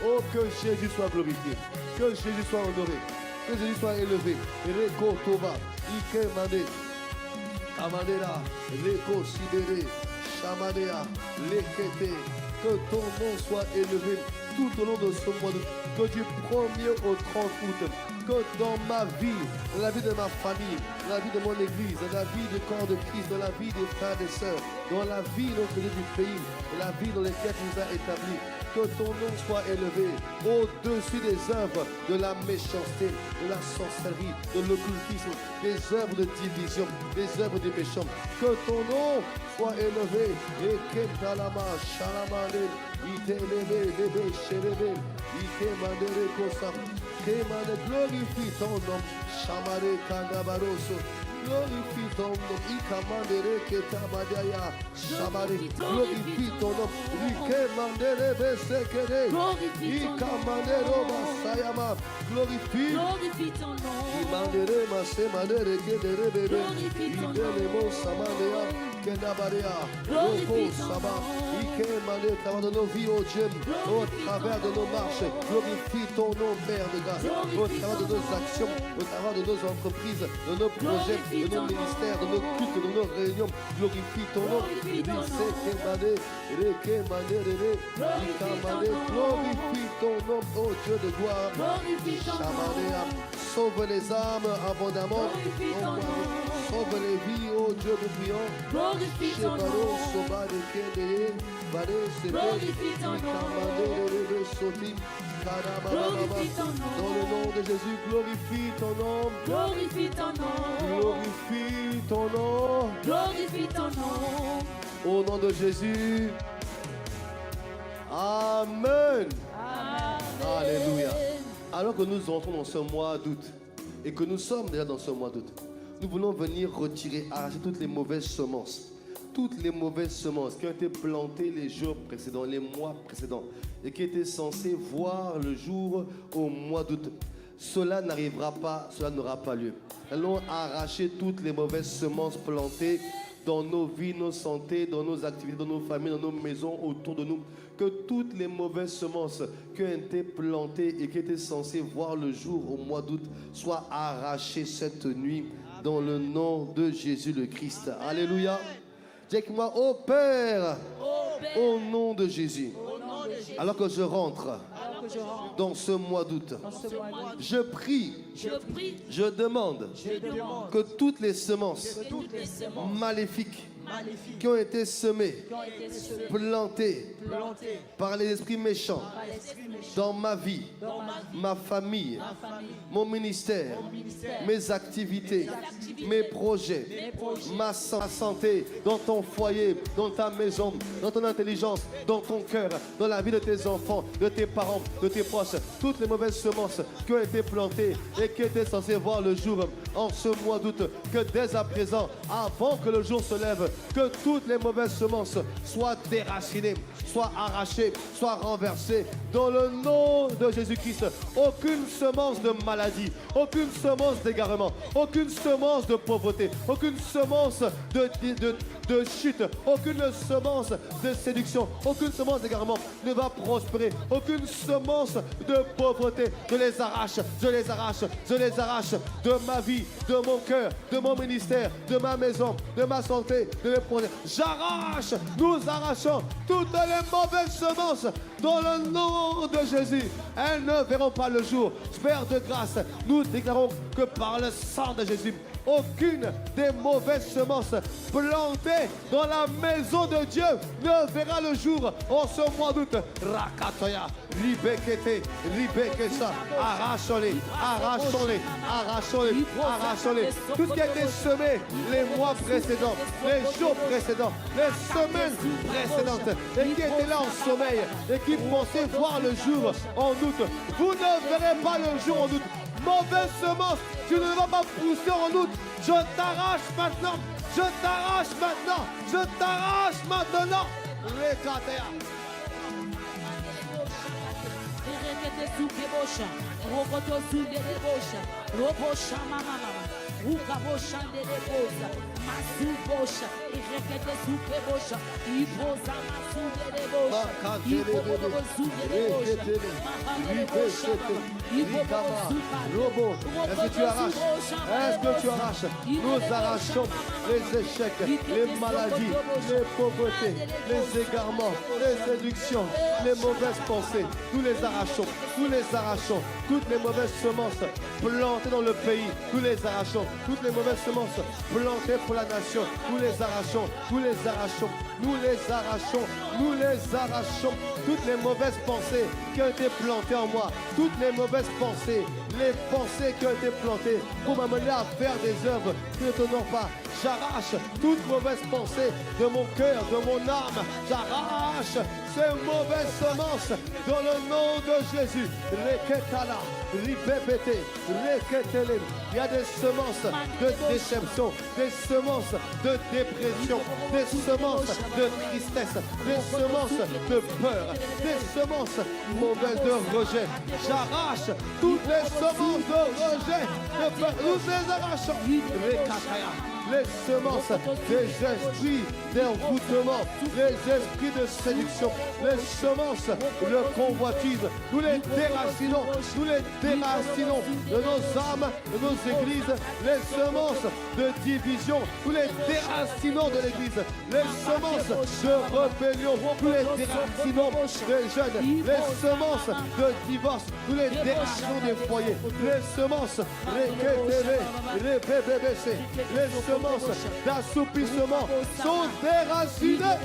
A: Oh, que Jésus soit glorifié, que Jésus soit honoré, que Jésus soit élevé. Que ton nom soit élevé tout au long de ce mois d'août, que du 1er au 30 août, que dans ma vie, dans la vie de ma famille, dans la vie de mon église, dans la vie du corps de Christ, dans la vie des frères et des sœurs, dans la vie du pays, dans la vie dans laquelle tu nous as établis, que ton nom soit élevé au-dessus des œuvres de la méchanceté, de la sorcellerie, de l'occultisme, des œuvres de division, des œuvres des méchants. Que ton nom soit élevé. Et Kentalama, Shalamale, Itelebe, Lebe, Sherebe, Ikemandere Kosam, Kemane, glorifie ton nom, Shamare Kandabaroso. Glorifie ton nom, Ikamandere Ketamadaya, Shamare, glorifie ton nom, Ikemandere Besekere, Ikamandero Masayama, glorifie
B: ton nom.
A: Imandere Masemandere Kedere Bebe, Idelemo Samadea, Kedabarea, Roko Saba, Ikemandere, à travers de nos vies, oh Dieu, au travers de nos marches, glorifie ton nom, Père de grâce, au travers de nos actions, au travers de nos entreprises, de nos projets, de nos ministères, de nos cultes, de nos réunions, glorifie ton nom. Glorifie ton nom, oh Dieu de gloire. Sauve les âmes abondamment. Sauve les vies, oh Dieu de priant.
B: Glorifie ton nom.
A: Dans le nom de Jésus, glorifie ton nom.
B: Glorifie ton nom.
A: Glorifie ton nom.
B: Glorifie ton nom.
A: Au nom de Jésus. Amen.
B: Amen.
A: Alléluia. Alors que nous entrons dans ce mois d'août et que nous sommes déjà dans ce mois d'août, nous voulons venir retirer, arracher toutes les mauvaises semences, toutes les mauvaises semences qui ont été plantées les jours précédents, les mois précédents, et qui étaient censées voir le jour au mois d'août. Cela n'arrivera pas, cela n'aura pas lieu. Allons arracher toutes les mauvaises semences plantées dans nos vies, nos santé, dans nos activités, dans nos familles, dans nos maisons, autour de nous. Que toutes les mauvaises semences qui ont été plantées et qui étaient censées voir le jour au mois d'août soient arrachées cette nuit dans le nom de Jésus le Christ. Alléluia. Dis avec moi, ô Père, au nom de Jésus, alors que je rentre dans ce mois d'août, je prie, je demande que toutes les semences maléfiques qui ont été semées, plantées par les esprits méchants dans ma vie, ma famille, mon ministère, mes activités, mes projets, ma santé, dans ton foyer, dans ta maison, dans ton intelligence, dans ton cœur, dans la vie de tes enfants, de tes parents, de tes proches, toutes les mauvaises semences qui ont été plantées et qui étaient censées voir le jour en ce mois d'août, que dès à présent, avant que le jour se lève, que toutes les mauvaises semences soient déracinées, soient arrachées, soient renversées dans le nom de Jésus-Christ. Aucune semence de maladie, aucune semence d'égarement, aucune semence de pauvreté, aucune semence de chute, aucune semence de séduction, aucune semence d'égarement ne va prospérer, aucune semence de pauvreté. Je les arrache, je les arrache, je les arrache de ma vie, de mon cœur, de mon ministère, de ma maison, de ma santé, de mes projets. J'arrache, nous arrachons toutes les mauvaises semences dans le nom de Jésus. Elles ne verront pas le jour. Père de grâce, nous déclarons que par le sang de Jésus, aucune des mauvaises semences plantées dans la maison de Dieu ne verra le jour en ce mois d'août. Rakatoya, Ribekete, Ribekesa, arrachons-les, arrachons-les, arrachons-les, arrachons-les. Tout ce qui a été semé les mois précédents, les jours précédents, les semaines précédentes, et qui étaient là en sommeil et qui pensaient voir le jour en août, vous ne verrez pas le jour en août. Mauvaise semence, tu ne vas pas pousser en août. Je t'arrache maintenant. Je t'arrache maintenant. Je t'arrache maintenant. Rekatea.
B: Masubosha, irekete sukebosha, iboza masubosha,
A: Robo, est-ce que tu arraches? Est-ce que tu arraches? Nous arrachons les échecs, les maladies, les pauvretés, les égarements, les séductions, les mauvaises pensées. Nous les arrachons, nous les arrachons. Toutes les mauvaises semences plantées dans le pays, nous les arrachons. Toutes les mauvaises semences plantées pour la nation, nous les arrachons, nous les arrachons, nous les arrachons, nous les arrachons. Toutes les mauvaises pensées qui ont été plantées en moi, toutes les mauvaises pensées, les pensées qui ont été plantées pour m'amener à faire des œuvres qui ne t'honorent pas. J'arrache toute mauvaise pensée de mon cœur, de mon âme. J'arrache ces mauvaises semences dans le nom de Jésus. Reketala, ripépété, reketele. Il y a des semences de déception, des semences de dépression, des semences de tristesse, des semences de peur, des semences mauvaises de rejet. J'arrache toutes les semences de rejet, de peur. Nous les arrachons. Rekataya. Les semences des esprits d'envoûtement, les esprits de séduction, les semences de convoitise, nous les déracinons de nos âmes, de nos églises, les semences de division, nous les déracinons de l'église, les semences de rébellion, nous les déracinons des jeunes, les semences de divorce, nous les déracinons des foyers, les semences, les BBBC, les semences d'assoupissement sont déracinées.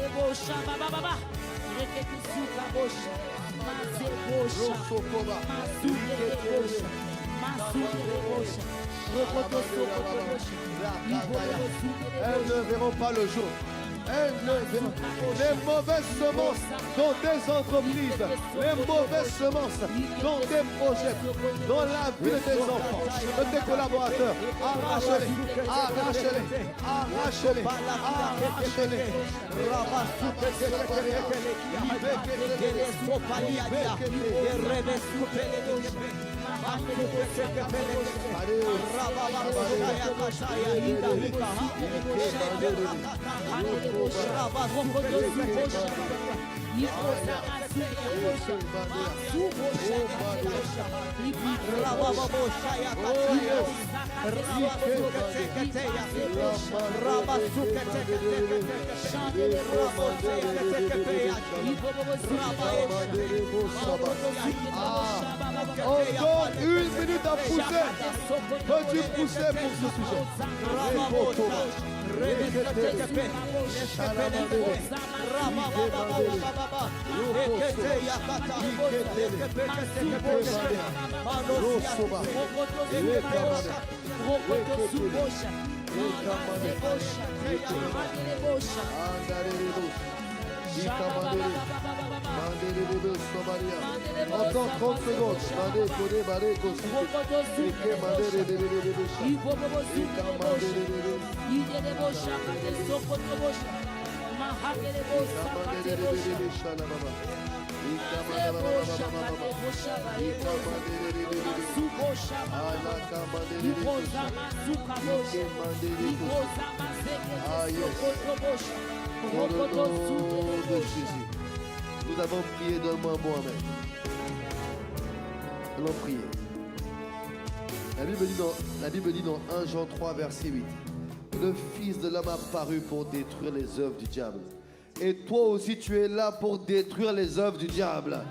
A: Elles ne verront pas le jour. Élevé. Les mauvaises semences dans tes entreprises, les mauvaises semences dans tes projets, dans la vie de tes enfants, de tes collaborateurs, arrache-les, arrache-les, arrache-les, arrache-les. Encore une minute à pousser. Peux-tu pousser pour ce sujet? Encore 30 secondes. Dans le nom de Jésus. Nous avons prié, donne-moi un bon amen. Nous allons prier. La Bible dit dans 1 Jean 3, verset 8. Le Fils de l'homme a paru pour détruire les œuvres du diable. Et toi aussi tu es là pour détruire les œuvres du diable.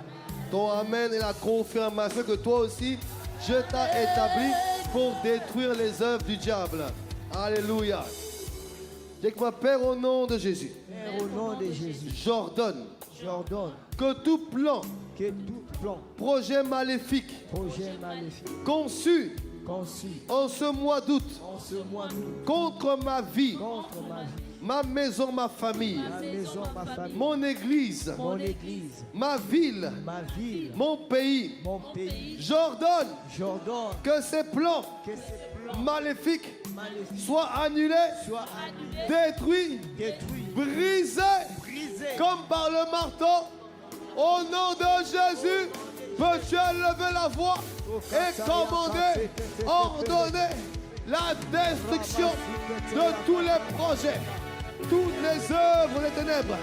A: Ton amen est la confirmation que toi aussi Dieu t'a établi pour détruire les œuvres du diable. Alléluia. Dis que moi, Père, au nom de Jésus.
D: Père, au nom de Jésus.
A: J'ordonne
D: J'ordonne
A: que tout plan,
D: projet
A: maléfique,
D: conçu
A: en ce mois d'août contre ma vie, ma maison, ma famille, mon église, ma ville, mon pays, j'ordonne que ces plans maléfiques soient annulés, détruits, brisés, comme par le marteau. Au nom de Jésus, peux-tu élever la voix et commander, ordonner la destruction de tous les projets, toutes les œuvres des ténèbres.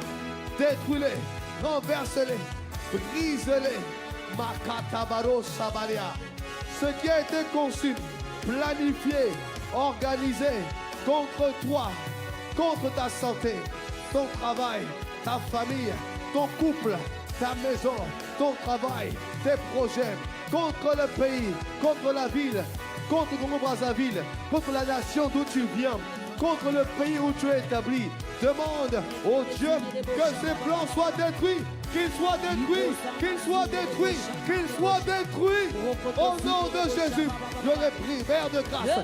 A: Détruis-les, renverse-les, brise-les. Makatabaro Sabaria. Ce qui a été conçu, planifié, organisé contre toi, contre ta santé, ton travail, ta famille, ton couple, ta maison, ton travail, tes projets, contre le pays, contre la ville, contre Congo-Brazzaville, contre la nation d'où tu viens, contre le pays où tu es établi. Demande au Dieu que ces plans soient détruits, qu'ils soient détruits, qu'ils soient détruits, qu'ils soient détruits. Au nom de Jésus, je les prie, Père de grâce,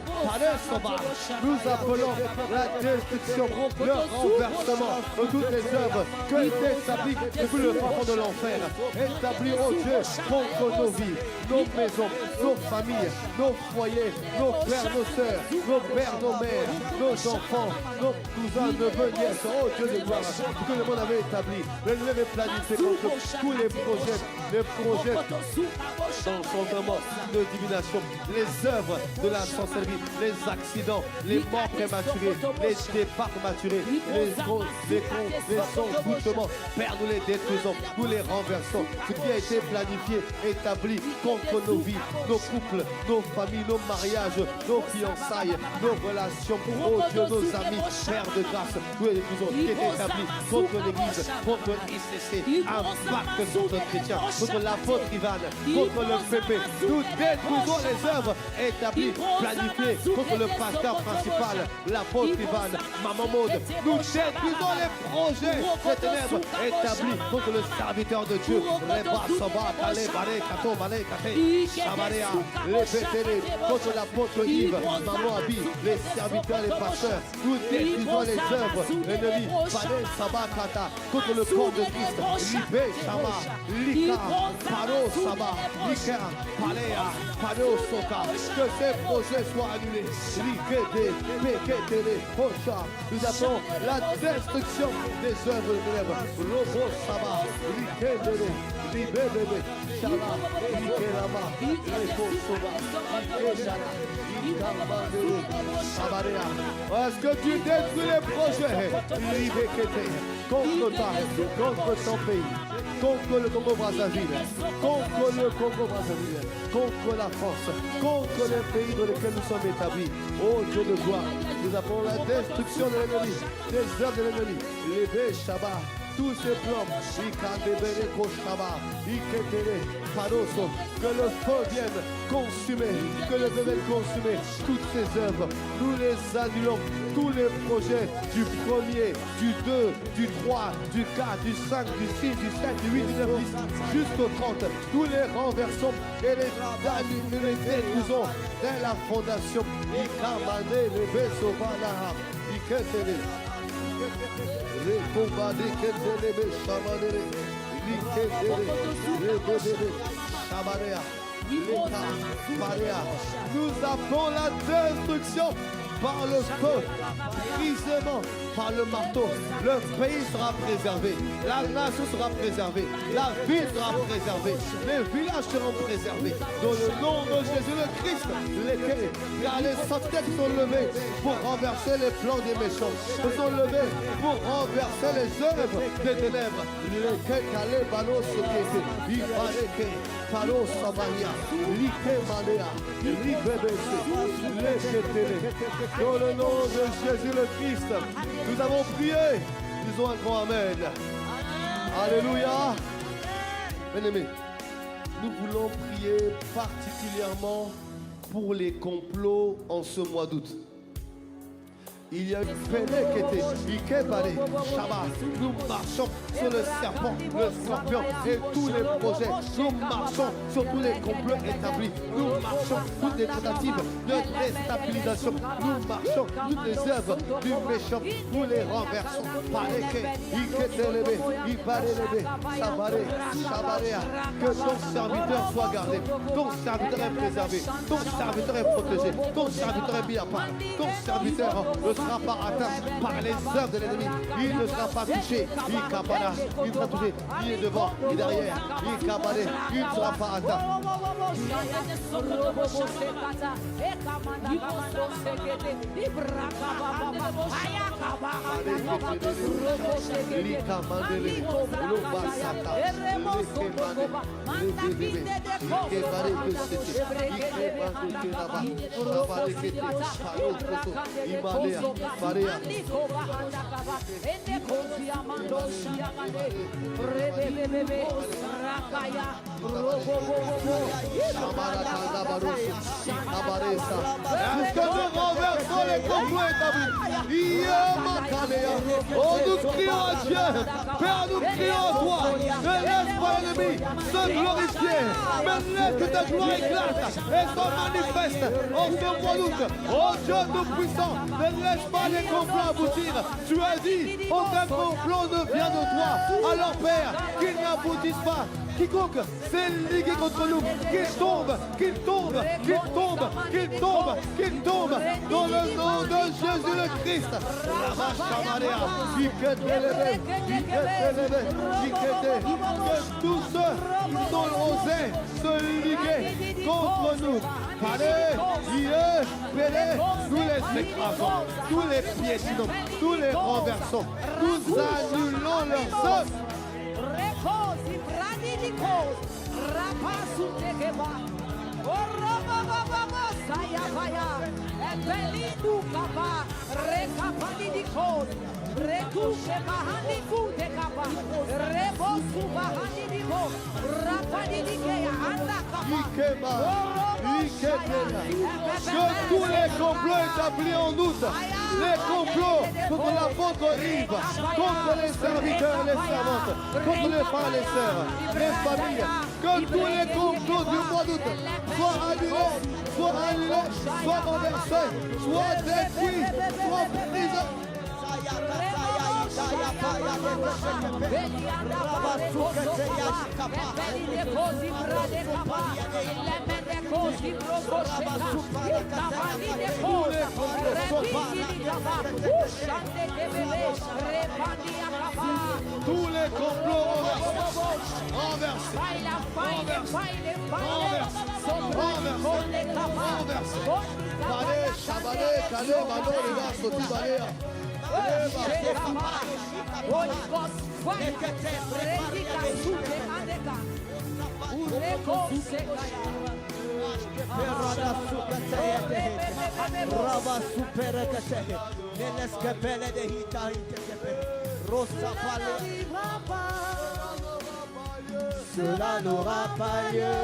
A: nous appelons la destruction, le renversement de toutes les œuvres qui ont été établies depuis le fond de l'enfer. Établis, oh Dieu, contre nos vies, nos maisons, nos familles, nos foyers, nos frères, nos sœurs, nos pères, nos mères, nos enfants, nos cousins, neveux, nièces. Oh Dieu de gloire, que le monde avait établi, le monde avait planifié contre tous les projets d'enchantement, de divination, les œuvres de la sorcellerie, les accidents, les morts prématurés, les départs prématurés, les envoûtements. Père, nous les détruisons, nous les renversons. Ce qui a été planifié, établi contre nos vies, nos couples, nos familles, nos mariages, nos fiançailles, nos relations, oh Dieu, nos amis, Père de grâce, nous les détruisons. Qui est établi contre l'Église, contre l'ICC, un pacte contre les chrétiens, contre l'apôtre Ivan, contre le PP. Nous détruisons les œuvres établies, planifiées contre le pasteur principal, l'apôtre Ivan, Maman Maud. Nous détruisons les projets des ténèbres établis contre le serviteur de Dieu. Contre l'apôtre Yves, Maman Abi, les serviteurs, les pasteurs. Nous détruisons soit les œuvres ennemies, Palais Sabakata, contre le corps de Christ, Libé Shama, Lika, Paro Saba, Lika, Paléa, Paro Soka, que ces projets soient annulés, Likete, Peketele, Pocha, nous appelons la destruction des œuvres de ténèbres, Robo Saba, Likete, Libé, Shala, Likelama, Leko Soba, Likejala, Likamandele, Sabarea. Est-ce que tu détruis les projets Libekete, contre toi, contre ton pays, contre le Congo-Brazzaville, contre le Congo-Brazzaville, contre la France, contre les pays dans lesquels nous sommes établis. Oh Dieu de gloire, nous appelons la destruction de l'ennemi, des œuvres de l'ennemi, les Béchaba, tous ces plans, Ikandebere Koshaba, Iketere, Paroso, que le feu vienne consumer, que le feu vienne consumer toutes ces œuvres. Nous les annulons, tous les projets du 1er, du 2, du 3, du 4, du 5, du 6, du 7, du 8, du 9, 10, jusqu'au 30. Nous les renversons et les détruisons dès la fondation. Ikamane, les Besovalaha, Iketere. Les combats des Kendelebe, Shamanere, Likedere, Shamanea, Leka, Marea. Nous appelons la destruction par le feu, brisement par le marteau. Le pays sera préservé, la nation sera préservée, la ville sera préservée, les villages seront préservés. Dans le nom de Jésus le Christ, les sentinelles sont levées pour renverser les plans des méchants, se sont levés pour renverser les œuvres des ténèbres. Dans le nom de Jésus le Christ, nous avons prié. Disons un grand Amen. Alléluia. Bien-aimés, nous voulons prier particulièrement pour les complots en ce mois d'août. Il y a une pélée qui était Ikebare, Shabbat. Nous marchons sur le serpent, le scorpion et tous les projets. Nous marchons sur tous les complots établis. Nous marchons toutes les tentatives de déstabilisation. Nous marchons toutes les œuvres du méchant. Nous les renversons. Pareke, Iketelebe, Ibarelebe, Sabare, Shabarea. Que ton serviteur soit gardé. Ton serviteur est préservé. Ton serviteur est protégé. Ton serviteur est mis à part. Ton serviteur ne sera pas atteint par les œuvres de l'ennemi. Il ne sera pas touché. Il capara, il sera touché. Il est devant, il est derrière. Il cabaré, il ne sera pas atteint. Jusqu'à nous renversons les complots établis. Oh, nous crions à Dieu. Père, nous crions à toi. Ne laisse pas l'ennemi se glorifier. Mais laisse que ta gloire éclate et se manifeste en ce mois d'août. Oh Dieu tout-puissant, ne laisse pas les complots aboutir. Tu as dit, aucun complot ne vient de toi. Alors Père, qu'il n'aboutisse pas. Quiconque s'est ligué contre nous, qu'il tombe, qu'il tombe, qu'il tombe, qu'il tombe, qu'il tombe, dans le nom de Jésus le Christ. Que tous ceux qui sont osés se liguer contre nous, nous les écrasons, tous les piétinons, tous les renversons, nous annulons leurs œuvres. Que tous les complots établis en août, les complots contre l'apôtre Yves, contre les serviteurs et les servantes, contre les frères et les sœurs, les familles, que tous les complots du mois d'août soient annulés, soient renversés, soient détruits, soient brisés. Tous les complots renversés.
D: Cela n'aura pas lieu.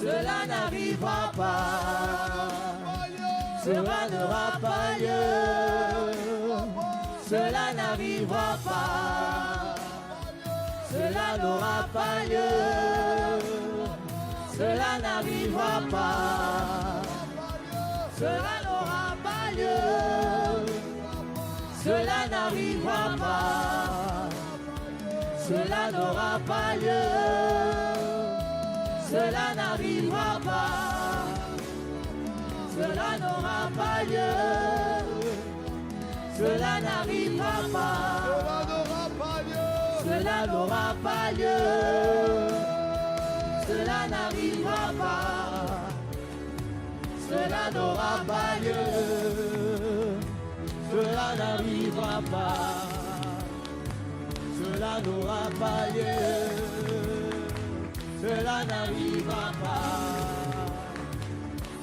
D: Cela n'arrivera pas. Cela n'aura pas lieu. Cela n'arrivera pas. Cela n'aura pas lieu. Cela n'arrivera pas. Cela n'aura pas lieu. Cela n'arrivera pas. Cela n'aura pas lieu. Cela n'arrivera pas. Cela n'aura pas lieu. Cela n'arrivera pas. Cela n'aura pas lieu. Cela n'arrivera pas. Cela n'aura pas lieu. Cela n'arrivera pas. Cela n'aura pas lieu. Cela n'arrivera pas.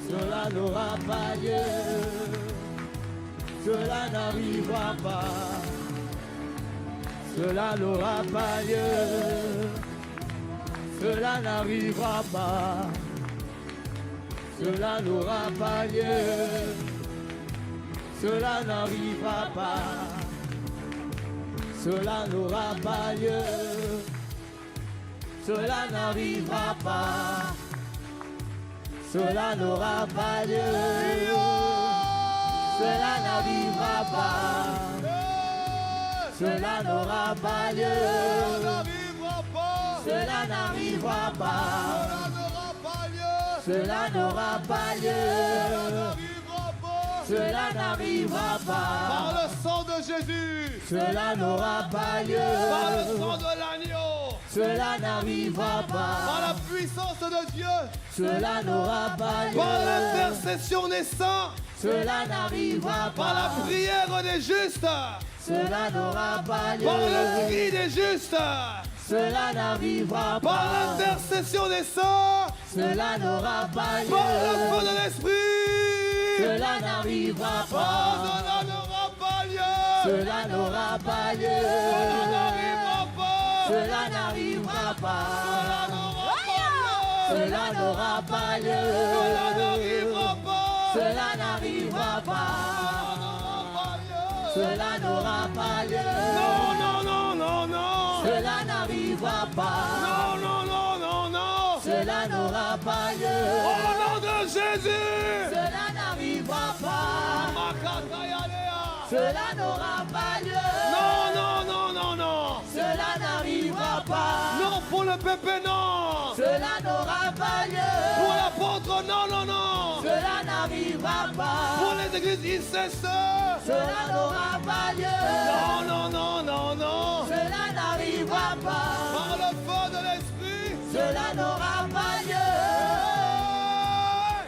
D: Cela n'aura pas lieu. Cela n'arrivera pas. Cela n'aura pas lieu. Cela n'arrivera pas. Cela n'aura pas lieu. Cela n'arrivera pas. Cela n'aura pas lieu. Cela n'arrivera pas. Cela n'aura pas lieu. Cela n'arrivera pas. Cela n'aura pas lieu. Cela n'arrivera pas. Cela n'aura pas lieu. Cela n'arrivera pas.
A: Par le sang de Jésus.
D: Cela n'aura pas lieu.
A: Par le sang de l'agneau.
D: Cela n'arrivera
A: Par
D: pas.
A: la puissance de Dieu.
D: Cela n'aura pas lieu.
A: Par l'intercession des saints.
D: Cela n'arrivera
A: Par la
D: pas.
A: prière des justes.
D: Cela n'aura pas lieu.
A: Par le cri des justes.
D: Cela n'arrivera
A: Par
D: pas.
A: l'intercession des saints.
D: Cela n'aura pas lieu.
A: Par le feu de l'esprit.
D: Cela n'arrivera
A: Oh,
D: pas.
A: cela n'aura pas lieu.
D: Cela n'aura pas lieu.
A: Cela n'arrivera pas.
D: Cela n'arrivera pas.
A: Cela n'aura pas lieu.
D: Cela n'arrivera pas.
A: Cela n'arrivera pas.
D: Cela n'arrivera pas. Cela n'aura pas lieu.
A: Non, non, non, non, non.
D: Cela n'arrivera pas.
A: Non, non, non, non, non.
D: Cela n'aura pas lieu.
A: Au nom de Jésus.
D: Cela n'arrivera pas. Cela n'aura pas lieu.
A: Non, non, non, non, non.
D: Cela n'arrivera pas.
A: Non, pour le pépé, non.
D: Cela n'aura pas lieu.
A: Pour l'apôtre, non, non, non.
D: Cela n'arrivera pas.
A: Pour les églises incestes.
D: Cela n'aura pas lieu.
A: Non, non, non, non, non.
D: Cela n'arrivera pas.
A: Par le feu de l'esprit.
D: Cela n'aura pas lieu.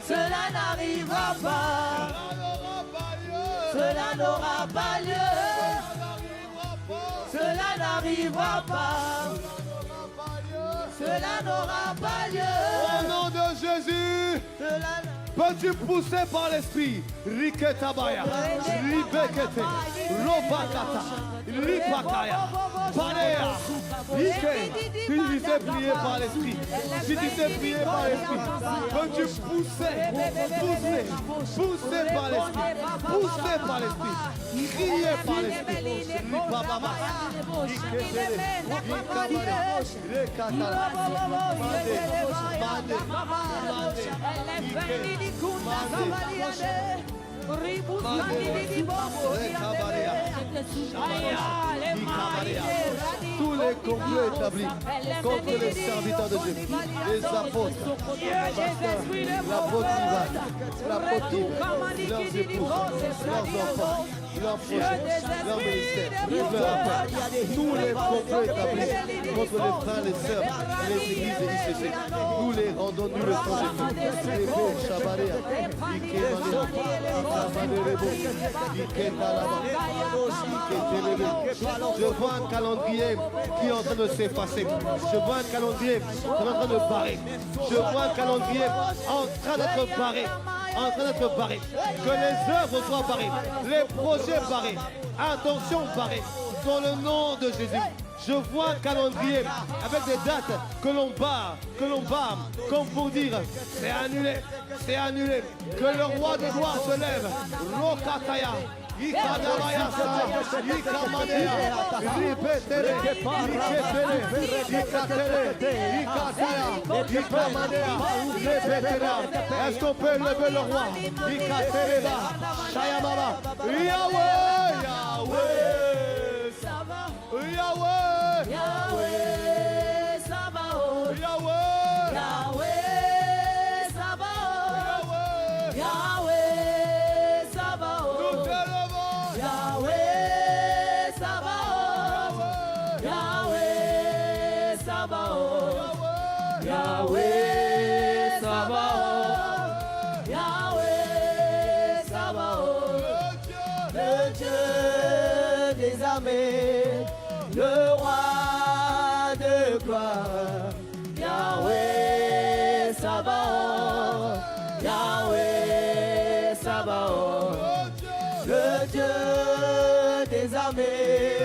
D: Cela n'arrivera pas.
A: Cela n'aura pas lieu.
D: Cela n'arrivera pas. Cela n'aura pas lieu.
A: Au nom de Jésus. Peux-tu pousser par l'esprit? Riketabaya, Ribekete, Robakata, Ripakaya, Palea, Ike. Si tu sais prier par l'esprit, si tu sais prier par l'esprit, peux-tu pousser par l'esprit, pousser par l'esprit, crier par l'esprit. Ripababa, Iketele, Ikabale, Rekatala, Mande, Mande, Tous les complots établis contre les serviteurs de Dieu, les apôtres, l'apôtre Ivan, l'apôtre Yves, leurs épouses, leurs enfants, leurs projets, leur ministère, leur appel, tous les complots établis contre les frères, les sœurs, les églises et ICC, nous les rendons nuls le temps de Dieu. Les beaux Chabaréa, je vois un calendrier qui est en train de s'effacer. Je vois un calendrier qui est en train de barrer. Je vois un calendrier en train d'être barré. En train d'être barré. Que les œuvres soient barrées. Les projets barrés. Attention barrés. Dans le nom de Jésus. Je vois un calendrier avec des dates que l'on barre, comme pour dire, c'est annulé, c'est annulé. Que le roi de gloire se lève. Rokataya. Ikadabaya sa, Ikamadea, Ripetele, Iketele, Ikatele, Ikataya, Ikamadea, Repetela. Est-ce qu'on peut lever le roi? Ikatele, Shayamama, Yahweh, Yahweh, Yahweh,
D: Yahweh, Sabaoth.
A: Yahweh,
D: Yahweh, Sabaoth. Yahweh, Sabaoth.
A: nous t'élevons.
D: Yahweh, Sabaoth. Yahweh, Sabaoth. Yahweh, Sabaoth. Yahweh, Sabaoth. Le Dieu des armées, le roi de gloire. Yahweh, Sabaoth. Yahweh, Sabaoth. Le Dieu des armées,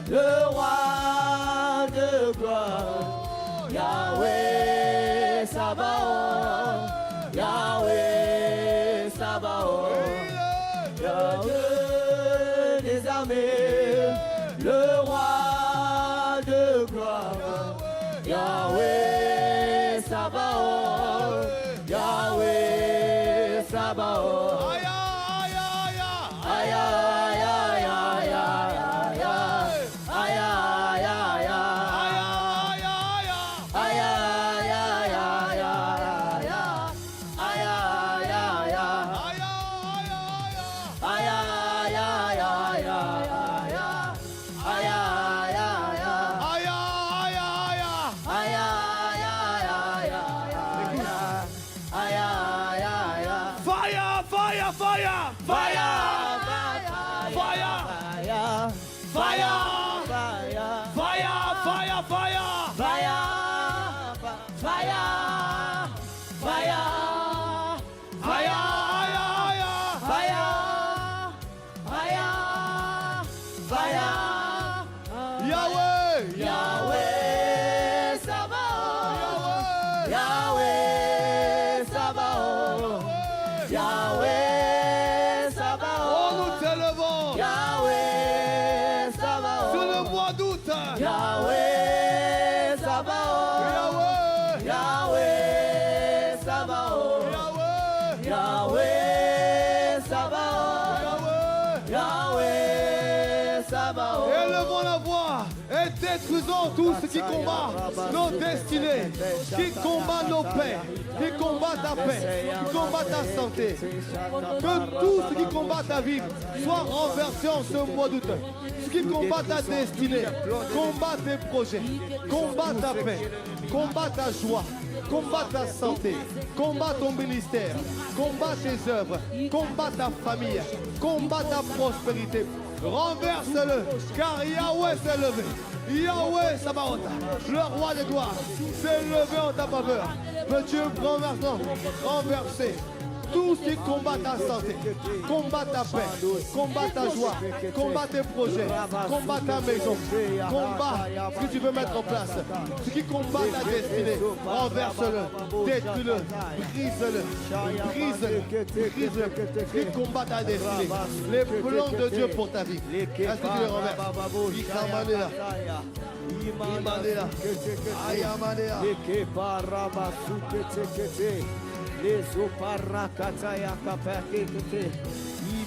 D: le roi de gloire. Yahweh, Sabaoth. Yahweh, Sabaoth. Le Dieu des armées, le roi de gloire. Yahweh, Sabaoth. Yahweh, Sabaoth.
A: Aïe, aïe, aïe,
D: Aïe, aïe, aïe, aïe, aïe, aïe, aïe, aïe, aïe, aïe.
A: aïe, aïe, aïe, Fire, fire, fire, fire, fire, fire, fire, fire, fire. Yahweh,
D: Yahweh, Sabaoth. Yahweh, Sabaoth. Yahweh,
A: oh
D: Sabaoth.
A: nous t'élevons
D: Yahweh, Sabaoth.
A: sur le mois d'août.
D: Yahweh, Sabaoth.
A: Yahweh,
D: Yahweh, Sabaoth.
A: Yahweh,
D: Yahweh, Sabaoth.
A: Yahweh.
D: Yahweh, Sabaoth.
A: Élevons la voix et détruisons tout ce qui combat nos destinées, qui combat nos paix, qui combat ta paix, qui combat ta santé. Que tout ce qui combat ta vie soit renversé en ce mois d'août. Ce qui combat ta destinée, combat tes projets, combat ta paix, combat ta joie, combat ta santé, combat ton ministère, combat tes œuvres, combat ta famille, combat ta prospérité. Renverse-le, car Yahweh s'est levé. Yahweh Sabaoth, le roi des gloires, s'est levé en ta faveur. Que Dieu renverser tout ce qui combat ta santé, combat ta paix, combat ta joie, combat tes projets, combat ta maison, combat ce que tu veux mettre en place, ce qui combat ta destinée, renverse-le, détruis-le, brise-le, brise-le, ce qui combat ta destinée, les plans de Dieu pour ta vie. Est-ce que tu les renverses? Ikamanela, Imanela, Ayamanela.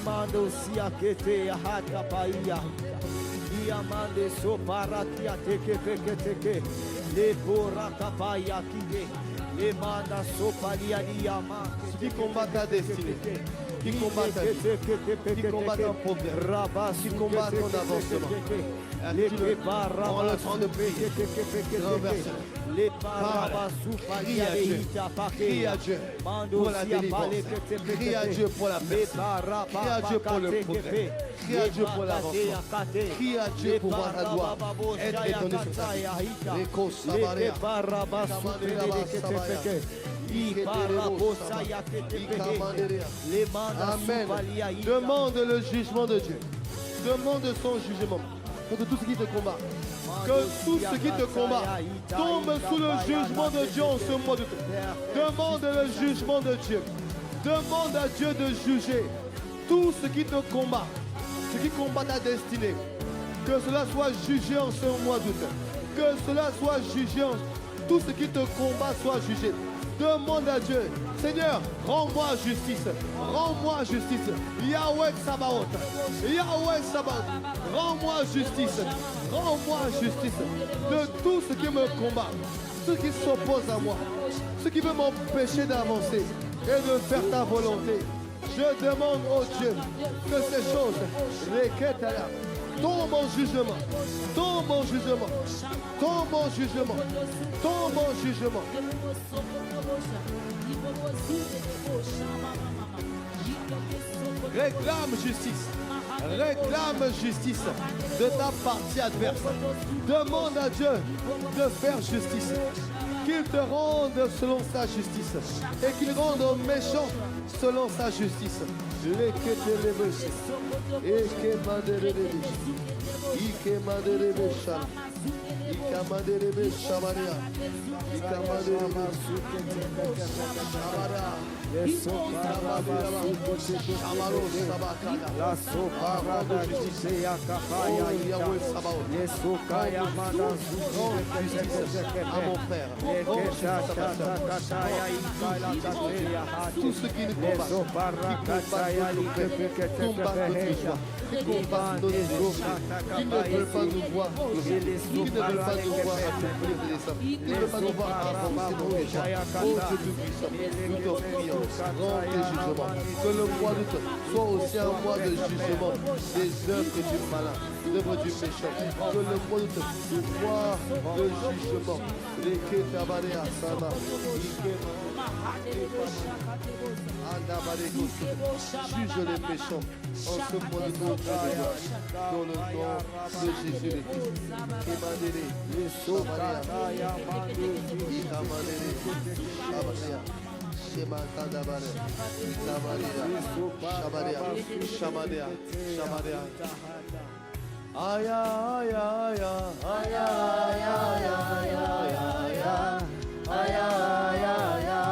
D: Limando siakete hata paia. Diamande soparatia teke peke teke. Le poraka paia kide. Le manda sopalia diama.
A: Qui combat ta destinée. Qui combat ta vie. Qui combat ton problème. Qui combat ton avancement. Prends le temps de prier. Renverse-le. Crie à Dieu. Crie à Dieu pour la délivrance. Crie à Dieu pour la personne. Crie à Dieu pour le progrès. Crie à Dieu pour l'avancement. Crie à Dieu pour voir la gloire être étonnée sur ta vie. L'écho Samaria. Amen. Demande le jugement de Dieu. Demande son jugement contre tout ce qui te combat. Que tout ce qui te combat tombe sous le jugement de Dieu en ce mois de temps. Demande le jugement de Dieu. Demande à Dieu de juger tout ce qui te combat, ce qui combat ta destinée. Que cela soit jugé en ce mois d'août. Que cela soit jugé en tout ce qui te combat soit jugé. Demande à Dieu, Seigneur, rends-moi justice. Rends-moi justice. Yahweh Sabaoth. Yahweh Sabaoth. Rends-moi justice. Rends-moi justice de tout ce qui me combat, ce qui s'oppose à moi, ce qui veut m'empêcher d'avancer et de faire ta volonté. Je demande au Dieu que ces choses, les Ketaya, tombent en jugement. Tombent en jugement. Tombent en jugement. Tombent en jugement. Réclame justice. Réclame justice de ta partie adverse. Demande à Dieu de faire justice. Qu'il te rende selon sa justice. Et qu'il rende aux méchants selon sa justice. Ikamanderebe Shamaria. Ikamanderebe Shamara. Shamaro Sabakada.
D: La soparada justicia capaya.
A: Yahweh Sabaoth.
D: Yesukaya manda
A: Justice à mon frère. Justice à ma soeur. Tout ce qui nous combat, qui combat notre frère, combat notre joie, qui combat notre joie, qui ne veut pas nous voir, qui ne veut pas nous voir accomplir des desseins, qui ne veut pas nous voir avancer dans les gens. Oh Dieu Tout-Puissant, nous te prions, rends tes jugements. Que le mois d'août soit aussi un mois de jugement des œuvres du malin, l'œuvre du méchant. Que le mois d'août soit le jugement. Les Ketabarea Sama. Juge les méchants en ce mois de nos dans le nom de Jésus le Christ. Kemadere, Samaria, Ikamadere, Samaria, Shematadabare, Ikamadere, Shamaria, Shamaria. Aya, aya, aya, aya, aya, aya, aya, aya, aya, aya.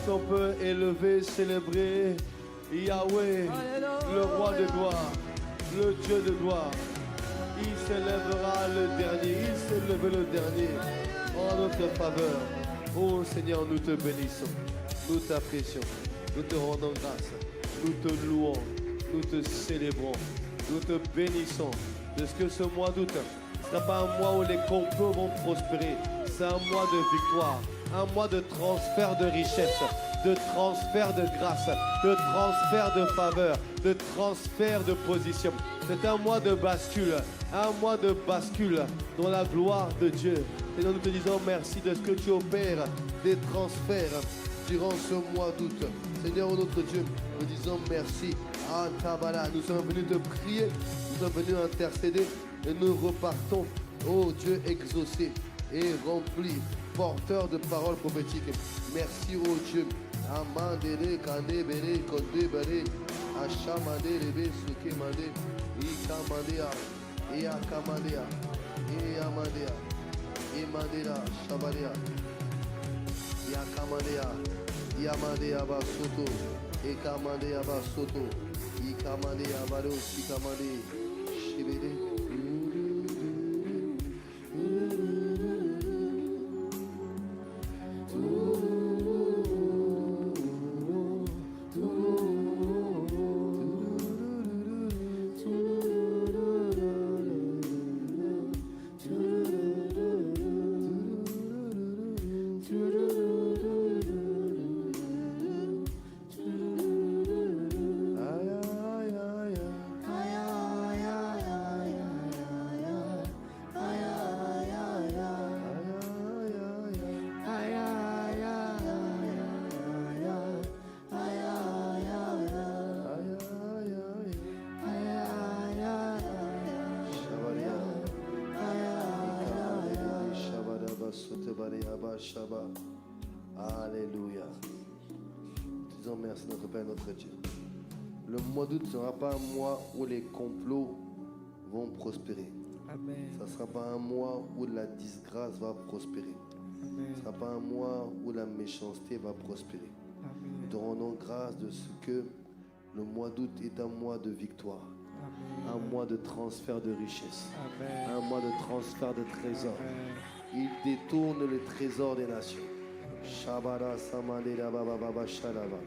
A: On peut élever, célébrer Yahweh, le roi de gloire, le Dieu de gloire. Il s'élèvera le dernier, il s'est levé le dernier en notre faveur. Oh Seigneur, nous te bénissons, nous t'apprécions, nous te rendons grâce, nous te louons, nous te célébrons, nous te bénissons. De ce que ce mois d'août ne sera pas un mois où les complots vont prospérer, c'est un mois de victoire, un mois de transfert de richesse, de transfert de grâce, de transfert de faveur, de transfert de position. C'est un mois de bascule, un mois de bascule dans la gloire de Dieu. Seigneur, nous te disons merci de ce que tu opères, des transferts durant ce mois d'août. Seigneur, notre Dieu, nous disons merci. Ah, Tabala, nous sommes venus te prier, nous sommes venus intercéder et nous repartons, oh Dieu exaucé et rempli, porteur de paroles prophétiques. Merci, oh Dieu. Amandere, Kandebere, Kondebere, Achamande, Rebe, Sukemande, Ikamandea, Iakamandea, Iamandea, Imandera, Shabaria, Iakamandea, Iamandea Basoto, Ekamandea Basoto, Ikamandea Baro, Sikamande, Shibere. Alléluia. Disons merci notre Père, notre Dieu. Le mois d'août ne sera pas un mois où les complots vont prospérer.
D: Amen.
A: Ça ne sera pas un mois où la disgrâce va prospérer.
D: Amen.
A: Ce ne sera pas un mois où la méchanceté va prospérer.
D: Amen.
A: Nous te rendons grâce de ce que le mois d'août est un mois de victoire,
D: Amen.
A: un mois de transfert de richesse,
D: Amen.
A: un mois de transfert de trésors.
D: Amen.
A: Il détourne le trésor des nations. Shabara Samadera Baba Baba Shalava.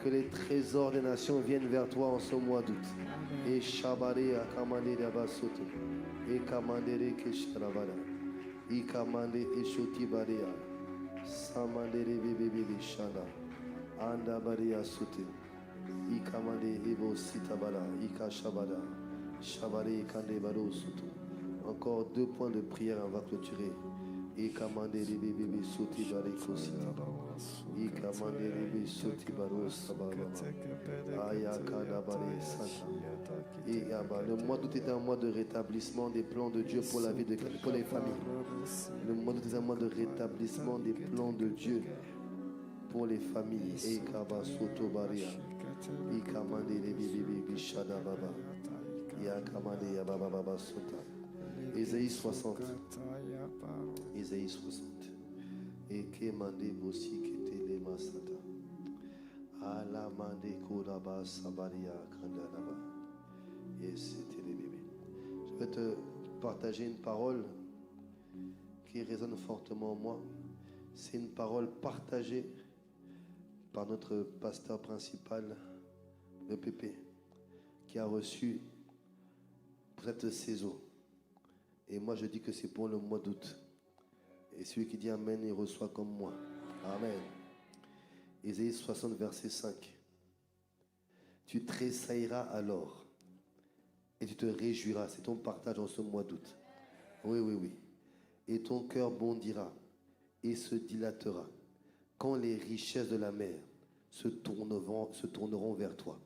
A: Que les trésors des nations viennent vers toi en ce mois d'août. Et Shabare Akamandera Basoto. Et Kamandere Kesharavada. Et Kamande Eshoti Barea. Samandere Bebe Shada. Anda Barea Sote. Et Kamande Ebo Sitabala. Ika Shabada. Shabare Kande Baro Soto. Encore 2 points de prière, on va clôturer. Et commander les bébés sauter par les cossins. Et commander les bébés sauter par les sababa. Ayakada bale santa. Et le mois d'août est un mois de rétablissement des plans de Dieu pour la vie pour les familles. Le mois d'août est un mois de rétablissement des plans de Dieu pour les familles. Et kaba soto baria. Et commander les bébés shada baba. Et commander ya baba baba sota. Ésaïe 60. Ésaïe 60. Et que mandé bossi que télé masata. Ala mandé kodaba sabaria kandanaba. Et c'était les bébés. Je vais te partager une parole qui résonne fortement en moi. C'est une parole partagée par notre pasteur principal, le Pépé, qui a reçu pour cette saison. Et moi, je dis que c'est pour le mois d'août. Et celui qui dit Amen, il reçoit comme moi. Amen. Ésaïe 60, verset 5. Tu tressailleras alors et tu te réjouiras. C'est ton partage en ce mois d'août. Oui, oui, oui. Et ton cœur bondira et se dilatera quand les richesses de la mer se tourneront vers toi.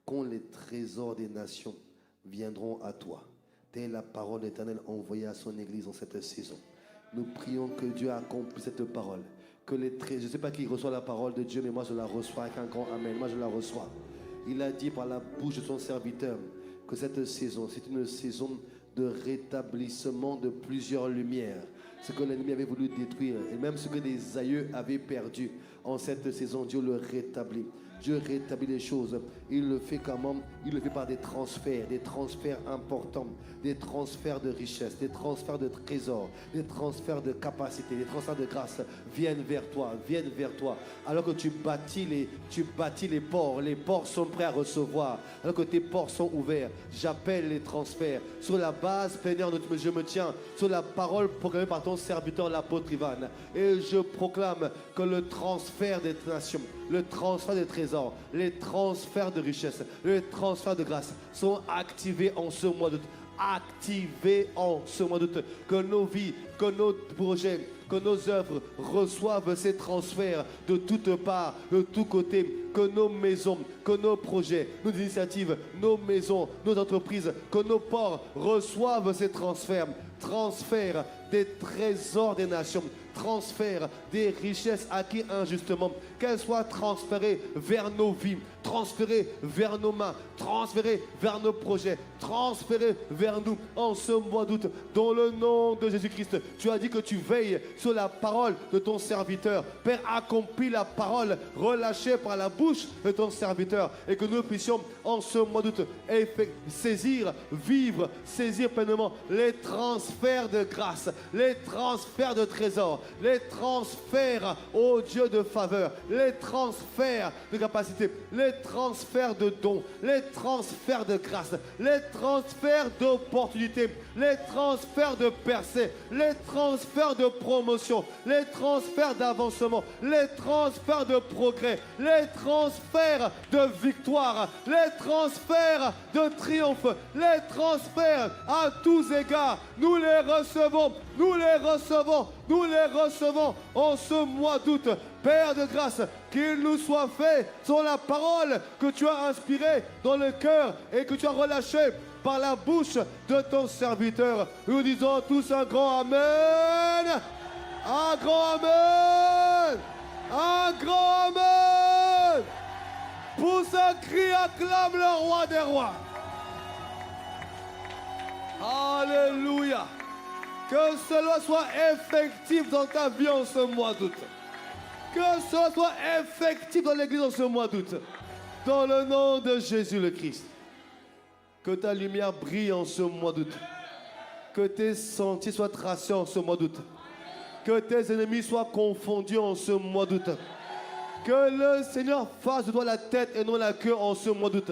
A: Quand les trésors des nations viendront à toi. Telle est la parole d'Éternel envoyée à son Église en cette saison. Nous prions que Dieu accomplisse cette parole. Je ne sais pas qui reçoit la parole de Dieu, mais moi je la reçois avec un grand Amen. Moi je la reçois. Il a dit par la bouche de son serviteur que cette saison, c'est une saison de rétablissement de plusieurs lumières. Ce que l'ennemi avait voulu détruire et même ce que les aïeux avaient perdu en cette saison, Dieu le rétablit. Dieu rétablit les choses. Il le fait comment? Il le fait par des transferts importants, des transferts de richesse, des transferts de trésors, des transferts de capacité, des transferts de grâce viennent vers toi. Alors que tu bâtis les ports sont prêts à recevoir. Alors que tes ports sont ouverts, j'appelle les transferts. Sur la base, Seigneur, je me tiens sur la parole proclamée par ton serviteur, l'apôtre Ivan. Et je proclame que le transfert des nations, le transfert des trésors, les transferts de richesse, les transferts de grâce sont activés en ce mois d'août activés en ce mois d'août. Que nos vies, que nos projets, que nos œuvres reçoivent ces transferts de toutes parts, de tous côtés. Que nos maisons, que nos projets, nos initiatives, nos maisons, nos entreprises, que nos ports reçoivent ces transferts. Transfert des trésors des nations, transfert des richesses acquises injustement, qu'elles soient transférées vers nos vies, transférées vers nos mains, transférées vers nos projets, transférées vers nous en ce mois d'août. Dans le nom de Jésus-Christ, tu as dit que tu veilles sur la parole de ton serviteur. Père, accomplis la parole relâchée par la bouche de ton serviteur et que nous puissions en ce mois d'août saisir, vivre, saisir pleinement les transferts de grâce, les transferts de trésors, les transferts, ô Dieu de faveur, les transferts de capacité, les transferts de dons, les transferts de grâce, les transferts d'opportunités, les transferts de percée, les transferts de promotion, les transferts d'avancement, les transferts de progrès, les transferts de victoire, les transferts de triomphe, les transferts à tous égards. Nous les recevons, nous les recevons, nous les recevons en ce mois d'août. Père de grâce, qu'il nous soit fait sur la parole que tu as inspirée dans le cœur et que tu as relâchée par la bouche de ton serviteur. Nous disons tous un grand Amen. Un grand Amen. Un grand Amen. Pousse un cri, acclame le roi des rois. Alléluia. Que cela soit effectif dans ta vie en ce mois d'août. Que cela soit effectif dans l'église en ce mois d'août. Dans le nom de Jésus le Christ. Que ta lumière brille en ce mois d'août. Que tes sentiers soient tracés en ce mois d'août. Que tes ennemis soient confondus en ce mois d'août. Que le Seigneur fasse de toi la tête et non la queue en ce mois d'août.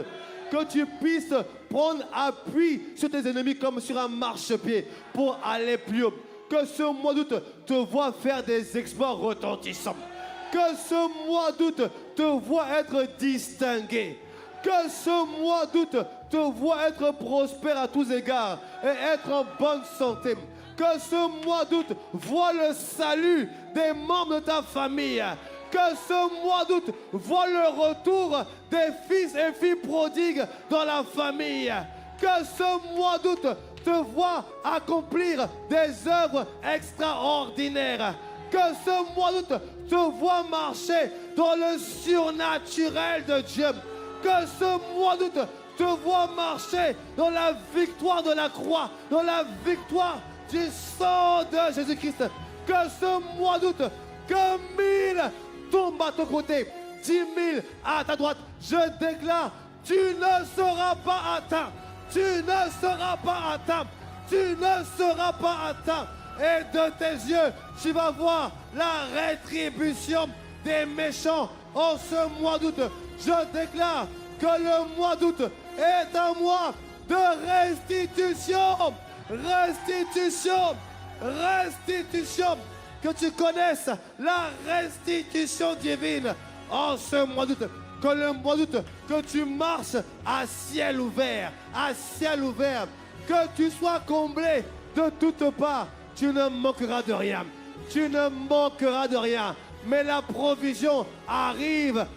A: Que tu puisses prendre appui sur tes ennemis comme sur un marchepied pour aller plus haut. Que ce mois d'août te voit faire des exploits retentissants. Que ce mois d'août te voit être distingué. Que ce mois d'août te voit être prospère à tous égards et être en bonne santé. Que ce mois d'août voit le salut des membres de ta famille. Que ce mois d'août voit le retour des fils et filles prodigues dans la famille. Que ce mois d'août te voit accomplir des œuvres extraordinaires. Que ce mois d'août te voit marcher dans le surnaturel de Dieu. Que ce mois d'août te voit marcher dans la victoire de la croix, dans la victoire du sang de Jésus-Christ. Que ce mois d'août, que 1000 tombent à ton côté, 10 000 à ta droite. Je déclare, tu ne seras pas atteint. Tu ne seras pas atteint. Tu ne seras pas atteint. Et de tes yeux, tu vas voir la rétribution des méchants en ce mois d'août. Je déclare que le mois d'août est un mois de restitution. Restitution. Restitution. Que tu connaisses la restitution divine en ce mois d'août. Que le mois d'août, que tu marches à ciel ouvert. À ciel ouvert. Que tu sois comblé de toutes parts. Tu ne manqueras de rien. Tu ne manqueras de rien. Mais la provision arrive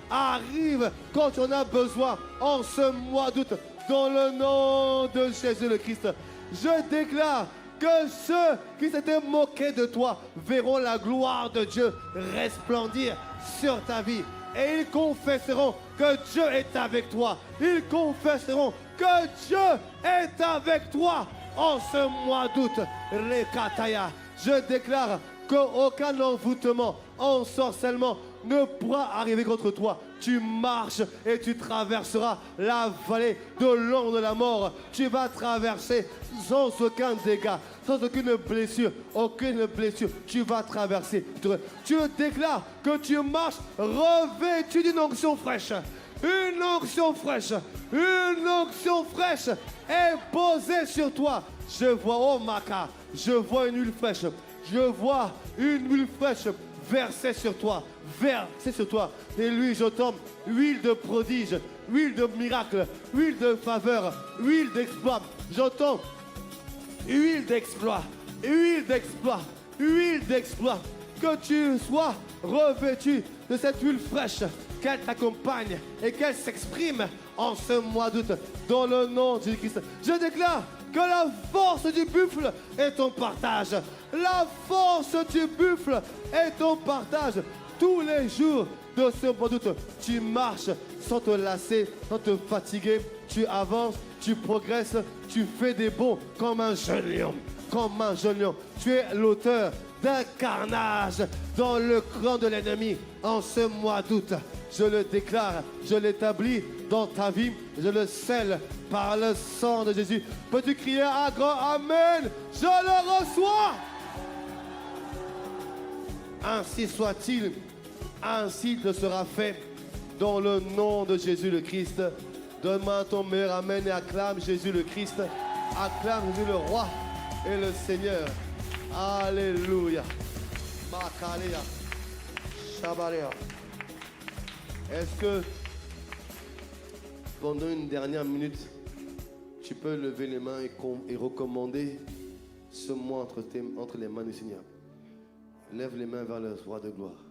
A: quand tu en as besoin en ce mois d'août. Dans le nom de Jésus le Christ. Je déclare que ceux qui s'étaient moqués de toi verront la gloire de Dieu resplendir sur ta vie. Et ils confesseront que Dieu est avec toi. Ils confesseront que Dieu est avec toi en ce mois d'août. Rekataya. Je déclare qu'aucun envoûtement, ensorcellement ne pourra arriver contre toi. Tu marches et tu traverseras la vallée de l'ombre de la mort. Tu vas traverser sans aucun dégât, sans aucune blessure, Tu vas traverser. Tu déclares que tu marches revêtu d'une onction fraîche. Une onction fraîche. Une onction fraîche est posée sur toi. Je vois, oh Maka, je vois une huile fraîche. Je vois une huile fraîche versée sur toi. Versée sur toi. Et lui, j'entends huile de prodige, huile de miracle, huile de faveur, huile d'exploit. J'entends huile d'exploit, huile d'exploit, huile d'exploit. Que tu sois revêtu de cette huile fraîche, qu'elle t'accompagne et qu'elle s'exprime en ce mois d'août. Dans le nom de Jésus-Christ, je déclare que la force du buffle est ton partage. La force du buffle est ton partage. Tous les jours de ce mois d'août, tu marches sans te lasser, sans te fatiguer. Tu avances, tu progresses, tu fais des bonds comme un jeune lion. Comme un jeune lion. Tu es l'auteur d'un carnage dans le clan de l'ennemi en ce mois d'août. Je le déclare, je l'établis dans ta vie, je le scelle par le sang de Jésus. Peux-tu crier un grand Amen? Je le reçois. Ainsi soit-il, ainsi te sera fait dans le nom de Jésus le Christ. Donne-moi ton meilleur Amen et acclame Jésus le Christ. Acclame Jésus le Roi et le Seigneur. Alléluia. Makalea. Shabalea. Est-ce que pendant une dernière minute, tu peux lever les mains et recommander ce mois entre les mains du Seigneur? Lève les mains vers le roi de gloire.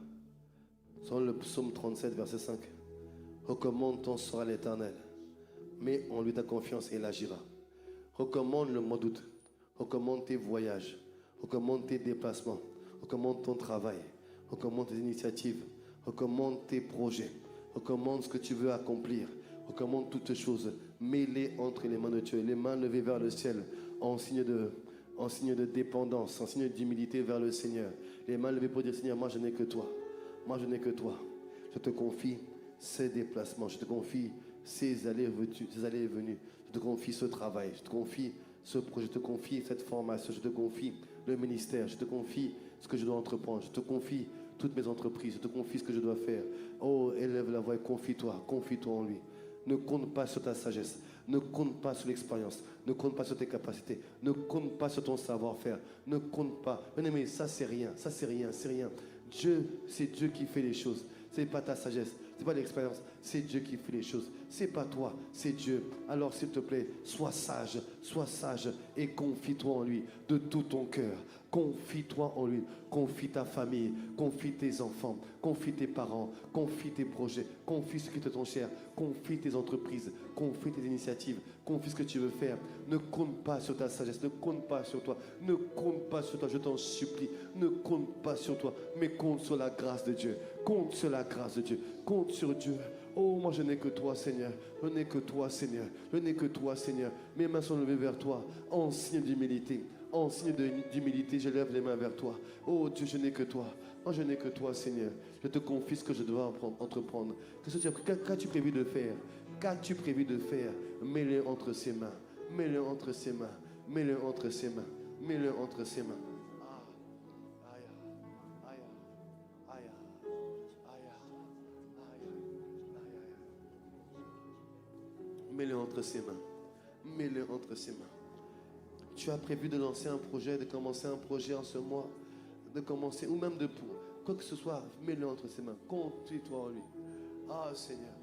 A: Selon le psaume 37, verset 5. Recommande ton sort à l'Éternel. Mets en lui ta confiance et il agira. Recommande le mois d'août. Recommande tes voyages. Recommande tes déplacements. Recommande ton travail. Recommande tes initiatives. Recommande tes projets. Recommande ce que tu veux accomplir. Recommande toutes choses. Mets-les entre les mains de Dieu. Les mains levées vers le ciel en signe de dépendance, en signe d'humilité vers le Seigneur. Les mains levées pour dire Seigneur, moi je n'ai que toi. Moi je n'ai que toi. Je te confie ces déplacements. Je te confie ces allées et venues. Je te confie ce travail. Je te confie ce projet. Je te confie cette formation. Je te confie le ministère. Je te confie ce que je dois entreprendre. Je te confie toutes mes entreprises. Je te confie ce que je dois faire. Oh, élève la voix et confie-toi. Confie-toi en lui. Ne compte pas sur ta sagesse. Ne compte pas sur l'expérience. Ne compte pas sur tes capacités. Ne compte pas sur ton savoir-faire. Ne compte pas. Bien-aimé, ça c'est rien. Ça c'est rien. C'est rien. Dieu, c'est Dieu qui fait les choses. Ce n'est pas ta sagesse. Ce n'est pas l'expérience. C'est Dieu qui fait les choses. Ce n'est pas toi. C'est Dieu. Alors s'il te plaît, sois sage et confie-toi en lui de tout ton cœur. Confie-toi en lui. Confie ta famille. Confie tes enfants. Confie tes parents. Confie tes projets. Confie ce qui te sont chers. Confie tes entreprises. Confie tes initiatives. Confie ce que tu veux faire. Ne compte pas sur ta sagesse. Ne compte pas sur toi. Ne compte pas sur toi. Je t'en supplie. Ne compte pas sur toi. Mais compte sur la grâce de Dieu. Compte sur la grâce de Dieu. Compte sur Dieu. Oh, moi je n'ai que toi, Seigneur. Je n'ai que toi, Seigneur. Je n'ai que toi, Seigneur. Mes mains sont levées vers toi en signe d'humilité. En signe d'humilité, je lève les mains vers toi. Oh Dieu, je n'ai que toi. Moi, je n'ai que toi, Seigneur. Je te confie ce que je dois entreprendre. Qu'as-tu prévu de faire? Qu'as-tu prévu de faire? Mets-le entre ses mains. Mets-le entre ses mains. Mets-le entre ses mains. Mets-le entre ses mains. Mets-le entre ses mains. Mets-le entre ses mains. Tu as prévu de lancer un projet, de commencer un projet en ce mois, de commencer, ou même de pour quoi que ce soit, mets-le entre ses mains. Confie-toi en lui. Ah Seigneur.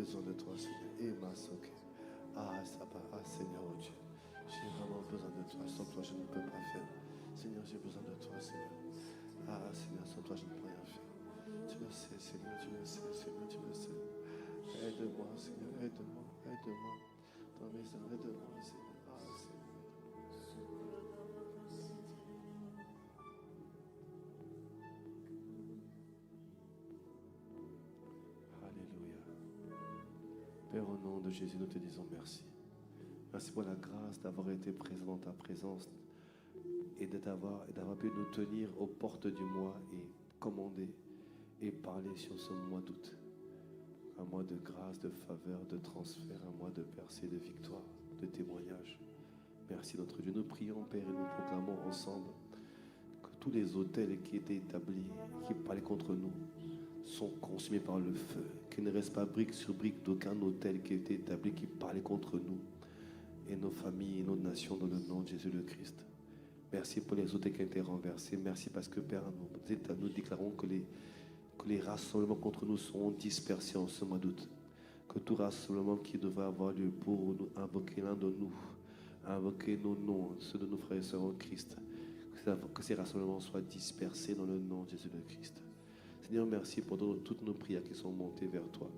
A: besoin de toi, Seigneur. Et ma soque. Ah, Seigneur, oh Dieu. J'ai vraiment besoin de toi. Sans toi, je ne peux pas faire. Seigneur, j'ai besoin de toi, Seigneur. Ah, Seigneur, sans toi, je ne peux rien faire. Tu le sais, Seigneur, tu le sais, Seigneur, tu le sais. Aide-moi, Seigneur, aide-moi, aide-moi. Dans mes œuvres, aide-moi, Seigneur. Ah, Seigneur. Alléluia. Père, au nom de Jésus, nous te disons merci. Merci pour la grâce d'avoir été présent dans ta présence et d'avoir pu nous tenir aux portes du mois et commander et parler sur ce mois d'août. Un mois de grâce, de faveur, de transfert, un mois de percée, de victoire, de témoignage. Merci notre Dieu. Nous prions, Père, et nous proclamons ensemble que tous les autels qui étaient établis, qui parlaient contre nous, sont consumés par le feu. Qu'il ne reste pas brique sur brique d'aucun autel qui était établi, qui parlait contre nous et nos familles et nos nations dans le nom de Jésus le Christ. Merci pour les autels qui ont été renversés. Merci parce que, Père, nous déclarons que les rassemblements contre nous seront dispersés en ce mois d'août. Que tout rassemblement qui devrait avoir lieu pour nous invoquer l'un de nous, invoquer nos noms, ceux de nos frères et sœurs en Christ, que ces rassemblements soient dispersés dans le nom de Jésus le Christ. Seigneur, merci pour toutes nos prières qui sont montées vers toi.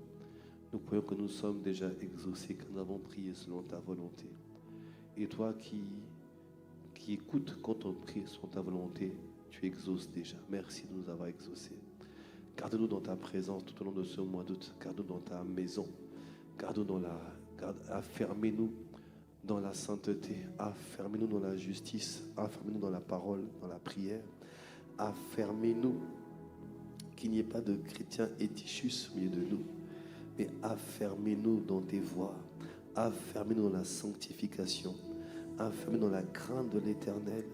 A: Nous croyons que nous sommes déjà exaucés, que nous avons prié selon ta volonté. Et toi qui écoutes quand on prie selon ta volonté, tu exauces déjà. Merci de nous avoir exaucés. Garde-nous dans ta présence tout au long de ce mois d'août. Garde-nous dans ta maison. Garde-nous affermez-nous dans la sainteté. Affermez-nous dans la justice. Affermez-nous dans la parole, dans la prière. Affermez-nous qu'il n'y ait pas de chrétiens étichus au milieu de nous. Mais affermez-nous dans tes voies. Affermez-nous dans la sanctification. Affermez-nous dans la crainte de l'Éternel.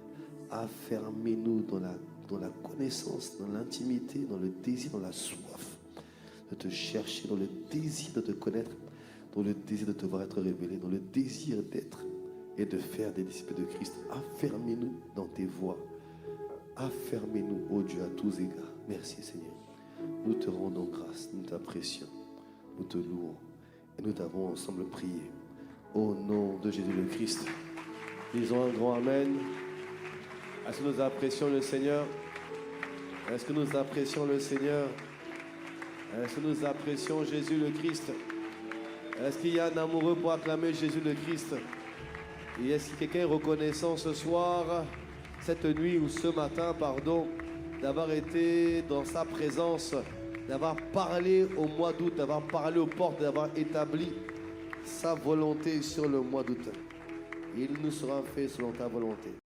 A: Affermez-nous dans la connaissance, dans l'intimité, dans le désir, dans la soif de te chercher, dans le désir de te connaître, dans le désir de te voir être révélé, dans le désir d'être et de faire des disciples de Christ. Affermez-nous dans tes voies. Affermez-nous, ô Dieu, à tous égards. Merci Seigneur. Nous te rendons grâce, nous t'apprécions, nous te louons et nous t'avons ensemble prié. Au nom de Jésus le Christ. Disons un grand Amen. Est-ce que nous apprécions le Seigneur? Est-ce que nous apprécions le Seigneur? Est-ce que nous apprécions Jésus le Christ? Est-ce qu'il y a un amoureux pour acclamer Jésus le Christ? Et est-ce que quelqu'un est reconnaissant ce soir, cette nuit ou ce matin, pardon, d'avoir été dans sa présence, d'avoir parlé au mois d'août, d'avoir parlé aux portes, d'avoir établi sa volonté sur le mois d'août? Il nous sera fait selon ta volonté.